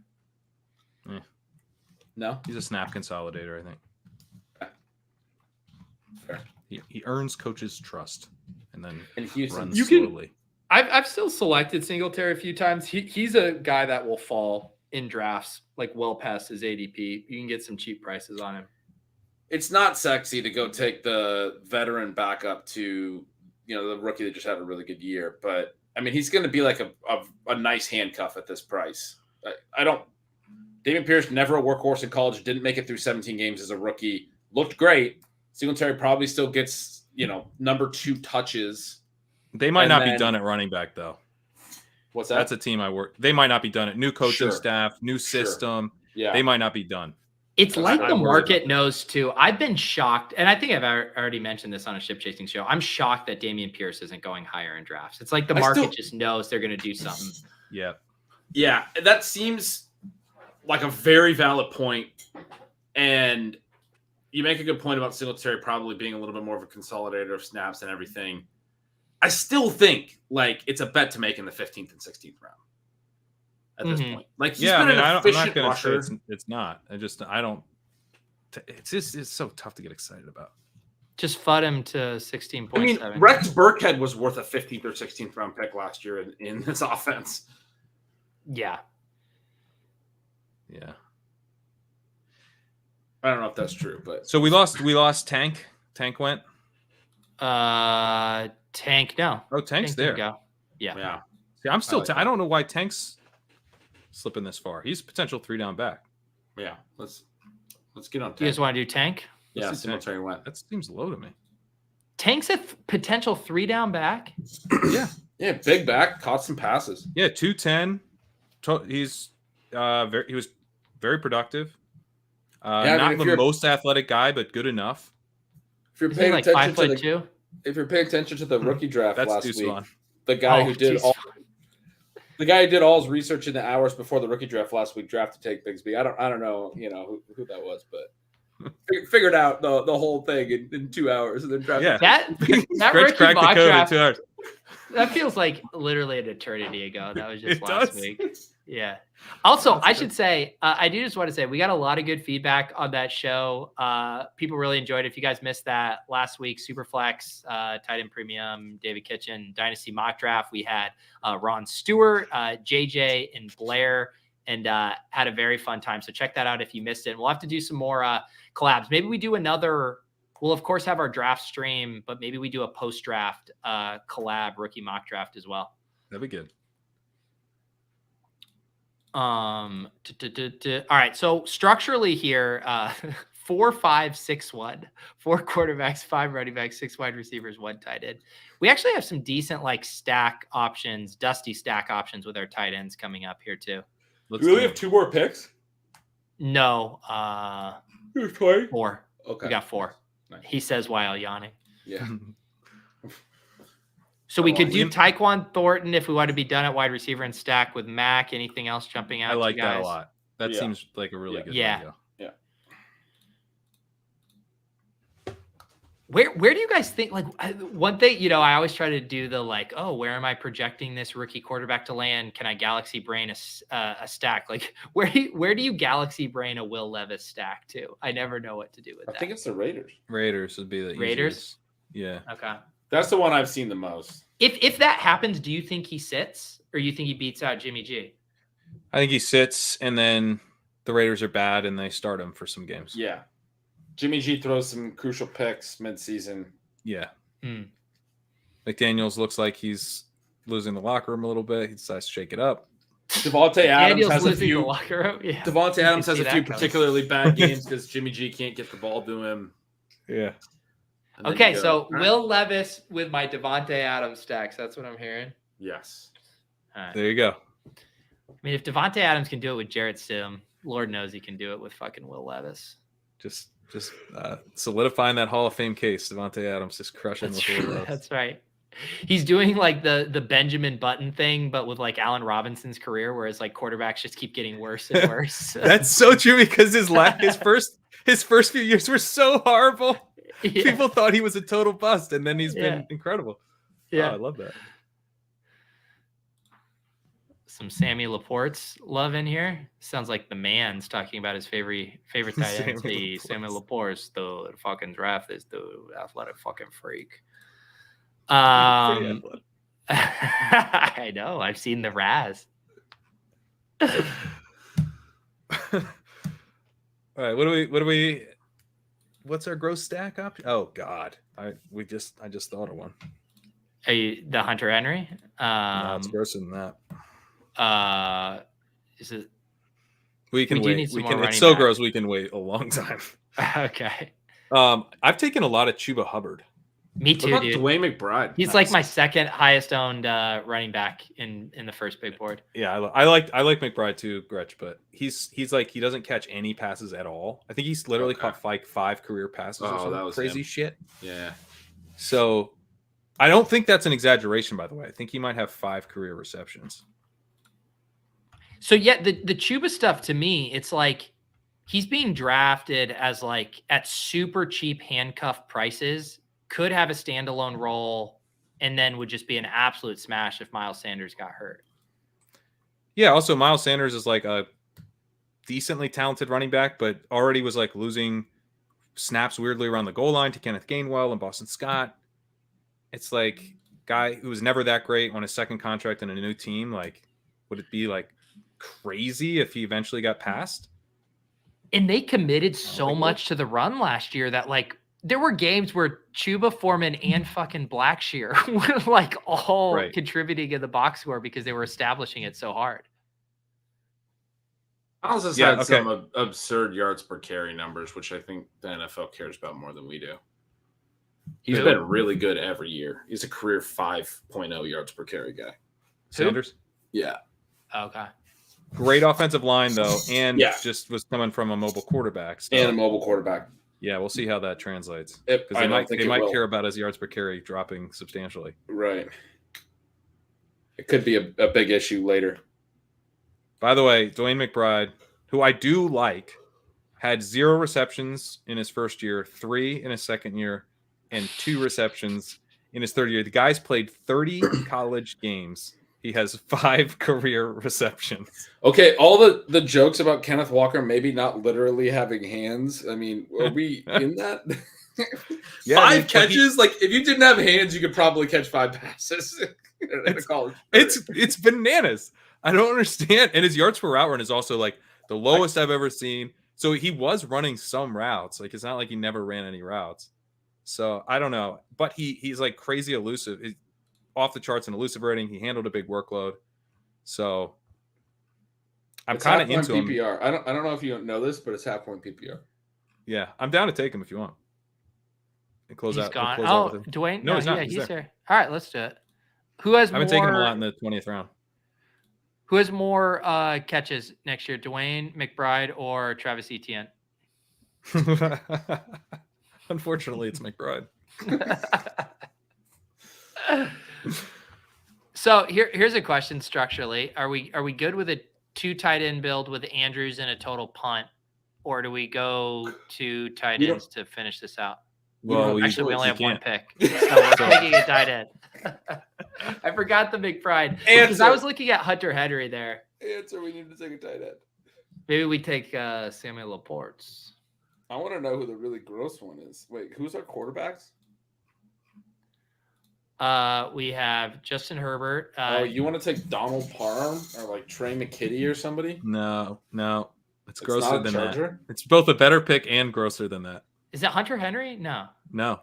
he? Yeah. No, He's a snap consolidator, I think. Fair. He earns coaches' trust and then And Houston, runs You can- slowly. I've still selected Singletary a few times. He's a guy that will fall in drafts like well past his ADP. You can get some cheap prices on him. it's not sexy to go take the veteran back up to, the rookie that just had a really good year. But I mean, he's going to be like a nice handcuff at this price. I don't. Dameon Pierce, never a workhorse in college, didn't make it through 17 games as a rookie. Looked great. Singletary probably still gets, number 2 touches. They might And not then- be done at running back, though. What's that? That's a team I work. They might not be done at new coaching Sure. staff, new system. yeah. They might not be done. It's like I the worry market about knows too. I've been shocked, and I think I've already mentioned this on a ship chasing show. I'm shocked that Dameon Pierce isn't going higher in drafts. It's like the I market still- just knows they're going to do something. Yeah. Yeah, that seems like a very valid point. And you make a good point about Singletary probably being a little bit more of a consolidator of snaps and everything. I still think it's a bet to make in the 15th and 16th round at this Mhm. point. Like he's Yeah, been an I'm not efficient going to say rusher. it's not. I don't. It's so tough to get excited about. Just FUD him to 16.7. I mean, Rex Burkhead was worth a 15th or 16th round pick last year in this offense. Yeah. Yeah. I don't know if that's true, but So we lost Tank. Tank went. Tank, no. Oh, Tank's Tank can there. Go. Yeah. yeah. See, I'm still. like I don't know why Tank's slipping this far. He's a potential 3-down back. Yeah. Let's get on You Tank. guys want to do Tank? Yeah, Let's do Tank. Singletary went. That seems low to me. Tank's a potential 3-down back. Yeah. Yeah, big back, caught some passes. Yeah, 210. He's he was very productive. I mean, Not if the you're- most athletic guy, but good enough. If you're Isn't he paying like attention to 5'2"? if you're paying attention to the rookie draft That's last too week, small. the guy Oh, who did geez. the guy who did all his research in the hours before the rookie draft last week drafted Tank Bigsby. I don't know, who that was, but figured out the whole thing in 2 hours and then drafted. Yeah. That Gretch rookie cracked the mock code in draft, 2 hours. that feels like literally an eternity ago. That was just It last does. week. Yeah. Also, I should say, I do just want to say we got a lot of good feedback on that show. People really enjoyed it. If you guys missed that last week, Superflex, Tight End Premium, David Kitchen, Dynasty Mock Draft, we had Ron Stewart, JJ, and Blair, and had a very fun time. So check that out if you missed it. We'll have to do some more collabs. Maybe we do another. We'll of course have our draft stream, but maybe we do a post-draft collab rookie mock draft as well. That'd be good. All right. So structurally here, 4-5-6-1, 4 quarterbacks, 5 running backs, 6 wide receivers, 1 tight end. We actually have some decent stack options, dusty stack options with our tight ends coming up here too. Let's Do we only do have it. 2 more picks? No, There's 20. 4. Okay. We got 4. Nice. He says while yawning. Yeah. So we Come could on. do Tyquan Thornton if we want to be done at wide receiver and stack with Mac. Anything else jumping out? I to like you that a guys? lot. That Yeah. seems like a really Yeah. good Yeah. way to go. Where do you guys think, one thing, I always try to do the where am I projecting this rookie quarterback to land? Can I galaxy brain a stack? Where do you galaxy brain a Will Levis stack to? I never know what to do with I that. think it's the Raiders. Raiders would be the Raiders? easiest. Yeah. Okay. That's the one I've seen the most. If that happens, do you think he sits or you think he beats out Jimmy G? I think he sits and then the Raiders are bad and they start him for some games. Yeah. Jimmy G throws some crucial picks midseason. Yeah. Hmm. McDaniels looks like he's losing the locker room a little bit. He decides to shake it up. Devontae Adams Daniel's has a losing few. the locker room. Yeah. Devontae Adams You has see a few that coming. particularly bad games because Jimmy G can't get the ball to him. Yeah. And then Okay, you go, so all right. Will Levis with my Devontae Adams stacks. That's what I'm hearing. Yes. All right. There you go. I mean, if Devontae Adams can do it with Jarrett Stidham, Lord knows he can do it with fucking Will Levis. Just solidifying that Hall of Fame case. Devontae Adams just crushing That's with true. Will Levis. That's right. He's doing like the Benjamin Button thing, but with like Allen Robinson's career, where it's like quarterbacks just keep getting worse and worse. That's so true because his first few years were so horrible. Yeah. People thought he was a total bust, and then he's been incredible. Yeah, Oh, I love that. some Sammy Laporte's love in here. Sounds like the man's talking about his favorite tight end. Sammy Laporte's the fucking draft is the athletic fucking freak. I know. I've seen the Raz. All right, what do we? What's our gross stack option? Oh God, I just thought of one. Are you the Hunter Henry? No, it's grosser than that. Is it? We can wait. We can. It's so gross. We can wait a long time. Okay. I've taken a lot of Chuba Hubbard. Me too, dude. Dwayne McBride. He's like my second highest owned running back in the first big board. Yeah, I like McBride too, Gretch, but he's like he doesn't catch any passes at all. I think he's literally caught like 5 career passes or some crazy shit. Yeah. So I don't think that's an exaggeration, by the way. I think he might have 5 career receptions. So yeah, the Chuba stuff to me, it's like he's being drafted as like at super cheap handcuff prices. Could have a standalone role, and then would just be an absolute smash if Miles Sanders got hurt. Yeah, also Miles Sanders is like a decently talented running back, but already was like losing snaps weirdly around the goal line to Kenneth Gainwell and Boston Scott. It's like guy who was never that great on his second contract in a new team. Like, would it be like crazy if he eventually got passed? And they committed so much to the run last year that like there were games where Chuba, Foreman, and fucking Blackshear were like all contributing in the box score because they were establishing it so hard. Miles has had some absurd yards per carry numbers, which I think the NFL cares about more than we do. He's been really good every year. He's a career 5.0 yards per carry guy. Sanders? Yeah. Okay. Great offensive line, though, and just was coming from a mobile quarterback. So. And a mobile quarterback. Yeah, we'll see how that translates. Because they might care about his yards per carry dropping substantially. Right. It could be a big issue later. By the way, Dwayne McBride, who I do like, had 0 receptions in his first year, 3 in his second year, and 2 receptions in his third year. The guy's played 30 college games. He has 5 career receptions. Okay, all the jokes about Kenneth Walker maybe not literally having hands. I mean, are we in that? 5 catches? Like, if you didn't have hands, you could probably catch 5 passes in a college. It's bananas. I don't understand. And his yards per route run is also like the lowest I've ever seen. So he was running some routes. Like, it's not like he never ran any routes. So I don't know. But he's like crazy elusive. He's off the charts in elusive rating. He handled a big workload. So I'm kind of into him. PPR. I don't know if you know this, but it's half point PPR. Yeah, I'm down to take him if you want. And close he's out. Gone. Close out with him. Dwayne? No, he's not. He's there. All right, let's do it. Who has I've been taking him a lot in the 20th round. Who has more catches next year, Dwayne McBride or Travis Etienne? Unfortunately, it's McBride. So here's a question structurally. Are we good with a 2 tight end build with Andrews and a total punt, or do we go 2 tight ends to finish this out? Well, actually, we only have 1 pick, so we're taking a tight end. I forgot the McBride because I was looking at Hunter Henry there. Answer: we need to take a tight end. Maybe we take Samuel Laporte's. I want to know who the really gross one is. Wait, who's our quarterbacks? We have Justin Herbert. You want to take Donald Parham or like Trey McKitty or somebody? No. It's grosser than Charger? that. It's both a better pick and grosser than that. Is it Hunter Henry? No.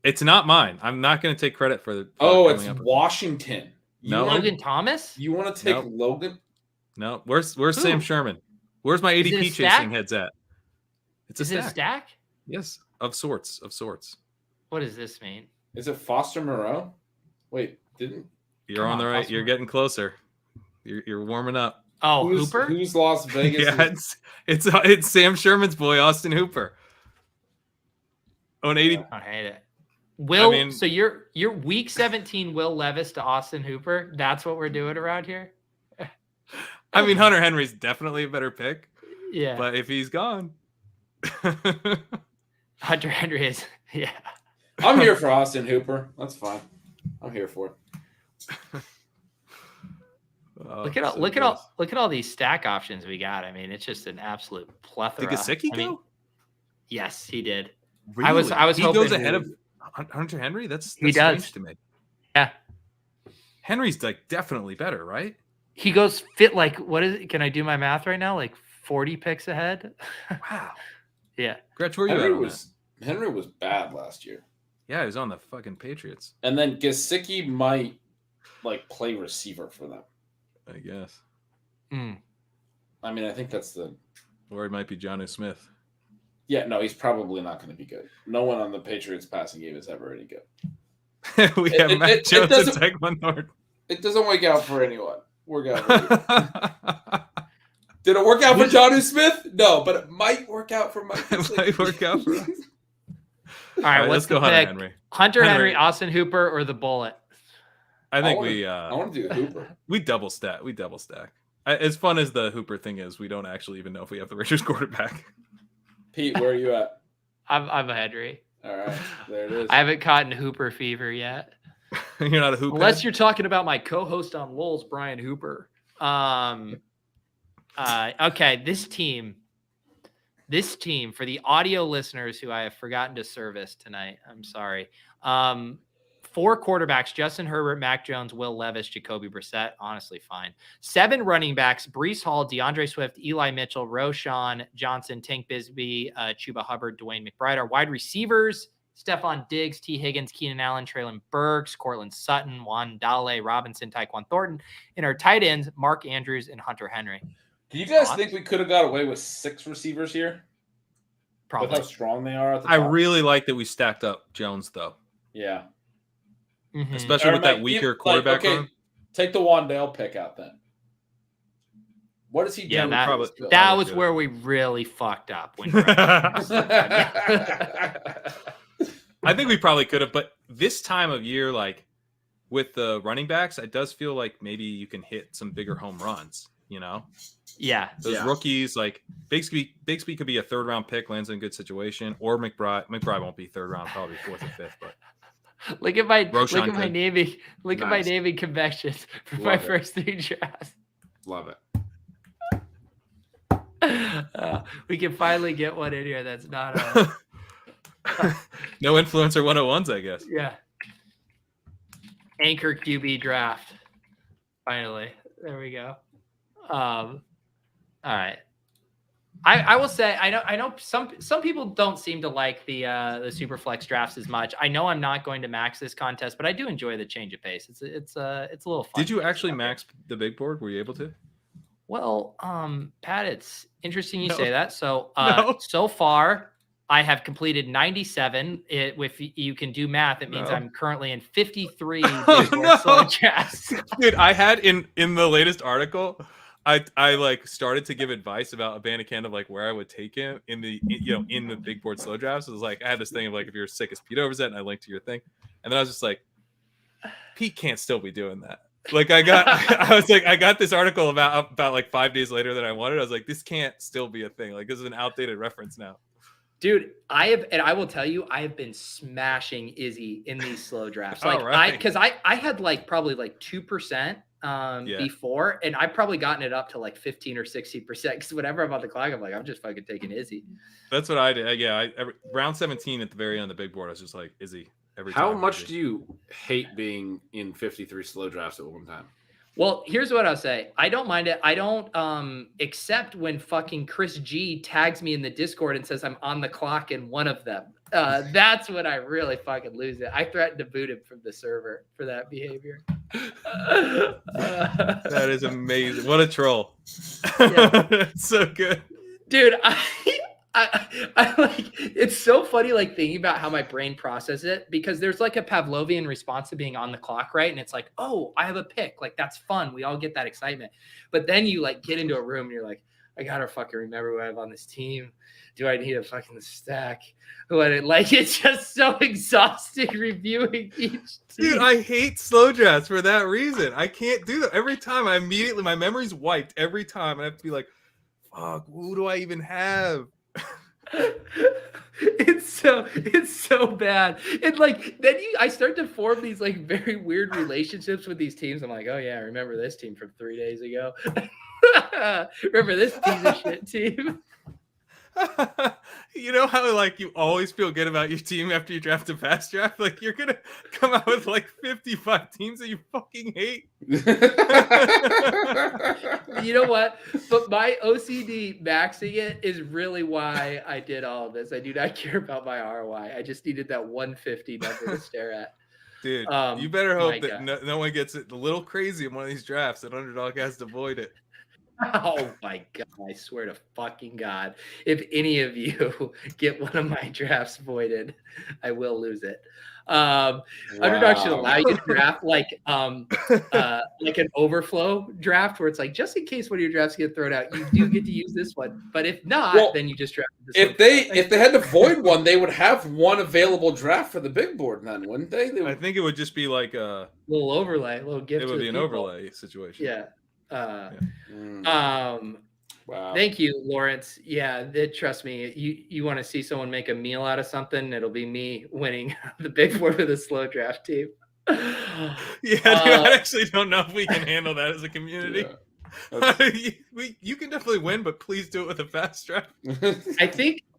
It's not mine. I'm not going to take credit for the. It's Washington. No. Logan Thomas? You want to take Logan? No. Where's Sam Sherman? Where's my ADP chasing heads at? Is it a stack? Yes, of sorts. What does this mean? Is it Foster Moreau? Wait, you're on the right? You're getting closer. You're warming up. Oh, Hooper? Who's Las Vegas? Yeah, it's Sam Sherman's boy, Austin Hooper. On 80. I don't hate it. So you're week 17 Will Levis to Austin Hooper. That's what we're doing around here. I mean, Hunter Henry's definitely a better pick. Yeah. But if he's gone. Hunter Henry is, yeah. I'm here for Austin Hooper. That's fine. I'm here for it. Look at all these stack options we got. I mean, it's just an absolute plethora. Did Gesicki go? Yes, he did. Really? I was he hoping goes ahead of Hunter Henry? That's he does. strange to me. Yeah. Henry's like definitely better, right? He goes fit like what is it? Can I do my math right now? Like 40 picks ahead. Wow. Yeah. Gretch, where you at? Henry was bad last year. Yeah, he was on the fucking Patriots. And then Gesicki might like play receiver for them. I guess. I mean, I think that's the. Or it might be Jonnu Smith. Yeah, no, he's probably not going to be good. No one on the Patriots passing game is ever any good. We have Matt Jones and Tyquan Thornton. It doesn't work out for anyone. Work out for you. Did it work out for Jonnu Smith? No, but it might work out for Mike. It might work out for us. All right, let's go Hunter Henry. Hunter Henry, Austin Hooper, or the Bullet? I think I want to do the Hooper. We double stack. As fun as the Hooper thing is, we don't actually even know if we have the Raiders quarterback. Pete, where are you at? I'm a Henry. All right, there it is. I haven't caught in Hooper fever yet. You're not a Hooper? Unless you're talking about my co-host on Lowell's, Brian Hooper. Okay, this team, for the audio listeners who I have forgotten to service tonight, I'm sorry. 4 quarterbacks: Justin Herbert, Mac Jones, Will Levis, Jacoby Brissett. Honestly, fine. 7 running backs: Breece Hall, DeAndre Swift, Eli Mitchell, Roshan Johnson, Tank Bisbee, Chuba Hubbard, Dwayne McBride. Our wide receivers: Stephon Diggs, T. Higgins, Keenan Allen, Traylon Burks, Cortland Sutton, Juan Dale, Robinson, Tyquan Thornton. And our tight ends: Mark Andrews and Hunter Henry. Do you guys think we could have got away with 6 receivers here? Probably. With how strong they are at the top? I really like that we stacked up Jones, though. Yeah. Mm-hmm. Especially with that weaker quarterback room. Take the Wandale pick out then. What does he do? Yeah, that was where we really fucked up. I think we probably could have, but this time of year, like with the running backs, it does feel like maybe you can hit some bigger home runs, you know? Yeah. Those rookies, like Bigsby could be a 3rd round pick, lands in a good situation, or McBride won't be 3rd round, probably 4th or 5th, but Look at my naming conventions for my first 3 drafts. Love it. We can finally get one in here that's not no influencer 101s, I guess. Yeah. Anchor QB draft. Finally. There we go. All right. I will say I know some people don't seem to like the Superflex drafts as much. I know I'm not going to max this contest, but I do enjoy the change of pace. It's a little fun. Did you actually max the big board? Were you able to? Well, Pat, it's interesting you say that. So No. So far I have completed 97. If you can do math, it means I'm currently in 53 big board slow drafts. Dude, I had in the latest article, I like started to give advice about Abanikanda of like where I would take him in the big board slow drafts. It was like I had this thing of like if you're sick as Pete Overzet, and I linked to your thing, and then I was just like, Pete can't still be doing that. Like I got this article about like 5 days later than I wanted. I was like, this can't still be a thing. Like this is an outdated reference now. Dude, I will tell you, I have been smashing Izzy in these slow drafts. Like I had like probably like 2%. Before, and I've probably gotten it up to like 15 or 60% because whenever I'm on the clock, I'm like, I'm just fucking taking Izzy. That's what I did. Yeah, round 17 at the very end of the big board, I was just like, Izzy. How much do you hate being in 53 slow drafts at one time? Well, here's what I'll say. I don't mind it. I don't except when fucking Chris G tags me in the Discord and says I'm on the clock in one of them. That's when I really fucking lose it. I threatened to boot him from the server for that behavior. That is amazing. What a troll. Yeah. So good. Dude, I like it's so funny like thinking about how my brain processes it because there's like a Pavlovian response to being on the clock, right? And it's like, oh, I have a pick. Like that's fun. We all get that excitement. But then you like get into a room and you're like, I gotta fucking remember who I have on this team. Do I need a fucking stack? Like, it's just so exhausting reviewing each team. Dude, I hate slow drafts for that reason. I can't do that. Every time my memory's wiped every time. I have to be like, fuck, who do I even have? It's so bad. And like then I start to form these like very weird relationships with these teams. I'm like, oh yeah, I remember this team from 3 days ago. Remember this piece of shit team. You know how like you always feel good about your team after you draft a fast draft? Like you're gonna come out with like 55 teams that you fucking hate. You know what? But my OCD maxing it is really why I did all of this. I do not care about my ROI. I just needed that 150 number to stare at. Dude, you better hope that no one gets it a little crazy in one of these drafts and Underdog has to void it. Oh my God, I swear to fucking God, if any of you get one of my drafts voided, I will lose it. Underdog should allow you to draft like an overflow draft where it's like, just in case one of your drafts get thrown out, you do get to use this one. But if not, then you just draft this if one. If they had to void one, they would have one available draft for the big board then, wouldn't they? I think it would just be like a little overlay, a little gift. It would be an people. overlay situation. Yeah. Wow. Thank you, Lawrence. Yeah, trust me. You want to see someone make a meal out of something? It'll be me winning the big board with a slow draft team. Yeah, dude, I actually don't know if we can handle that as a community. Yeah. You can definitely win, but please do it with a fast draft.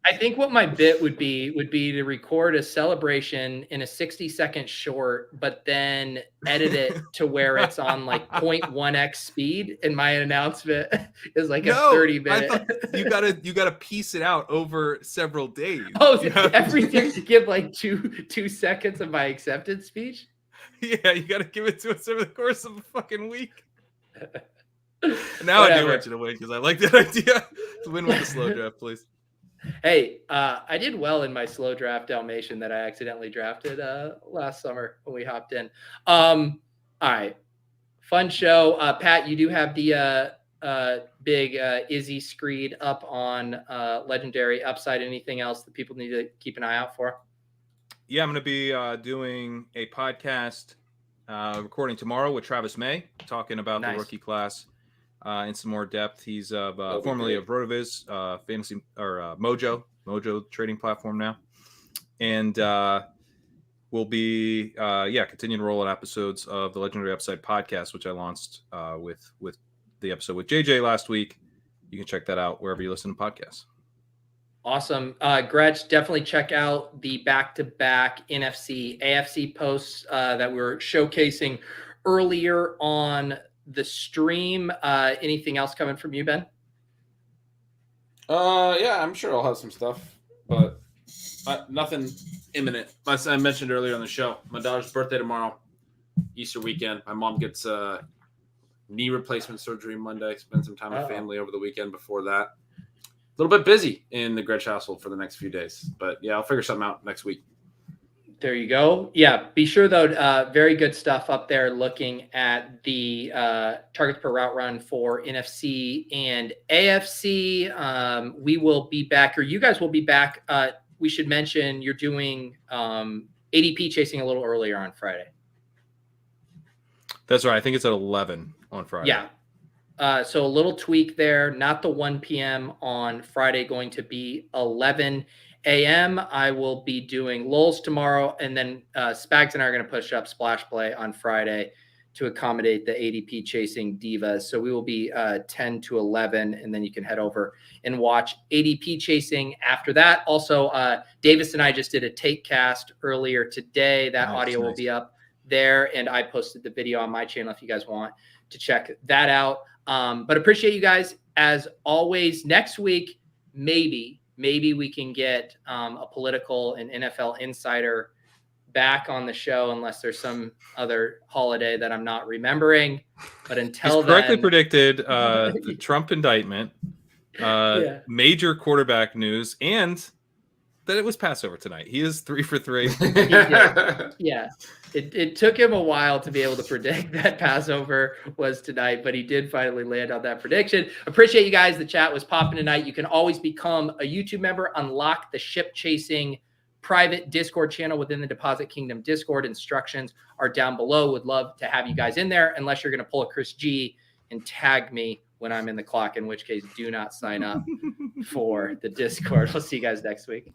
I think what my bit would be to record a celebration in a 60-second short, but then edit it to where it's on like 0.1x speed, and my announcement is like a 30-minute. You gotta piece it out over several days. Oh, everything to give like two seconds of my acceptance speech. Yeah, you gotta give it to us over the course of a fucking week. Now I do want you to win because I like that idea. To win with the slow draft, please. Hey, I did well in my slow draft Dalmatian that I accidentally drafted last summer when we hopped in. All right, fun show. Pat, you do have the big Izzy screed up on Legendary Upside. Anything else that people need to keep an eye out for? Yeah, I'm going to be doing a podcast recording tomorrow with Travis May, talking about the rookie class. In some more depth. He's formerly of RotoViz, fantasy or Mojo trading platform now, and we'll be continuing to roll out episodes of the Legendary Upside podcast, which I launched with the episode with JJ last week. You can check that out wherever you listen to podcasts. Awesome. Gretch, definitely check out the back-to-back NFC, AFC posts that we were showcasing earlier on the stream. Anything else coming from you, Ben? Yeah, I'm sure I'll have some stuff, but nothing imminent. As I mentioned earlier on the show, my daughter's birthday tomorrow, Easter weekend. My mom gets knee replacement surgery Monday. Spend some time with family over the weekend before that. A little bit busy in the Gretch household for the next few days, but yeah, I'll figure something out next week. There you go. Yeah, be sure though, very good stuff up there looking at the targets per route run for NFC and AFC. We will be back, or you guys will be back. We should mention you're doing ADP chasing a little earlier on Friday. That's right. I think it's at 11 on Friday. Yeah. So a little tweak there, not the 1 p.m. on Friday, going to be 11 a.m. I will be doing lulls tomorrow, and then Spags and I are going to push up Splash Play on Friday to accommodate the ADP chasing divas. So we will be 10 to 11, and then you can head over and watch ADP chasing after that. Also, Davis and I just did a take cast earlier today. That audio will be up there, and I posted the video on my channel if you guys want to check that out. But appreciate you guys as always. Next week, maybe we can get a political and NFL insider back on the show, unless there's some other holiday that I'm not remembering. But until he's correctly predicted the Trump indictment, major quarterback news, and the that it was Passover tonight. He is 3 for 3. Yeah. It took him a while to be able to predict that Passover was tonight, but he did finally land on that prediction. Appreciate you guys. The chat was popping tonight. You can always become a YouTube member, unlock the ship chasing private Discord channel within the Deposit Kingdom Discord. Instructions are down below. Would love to have you guys in there, unless you're going to pull a Chris G and tag me when I'm in the clock, in which case do not sign up for the Discord. We'll see you guys next week.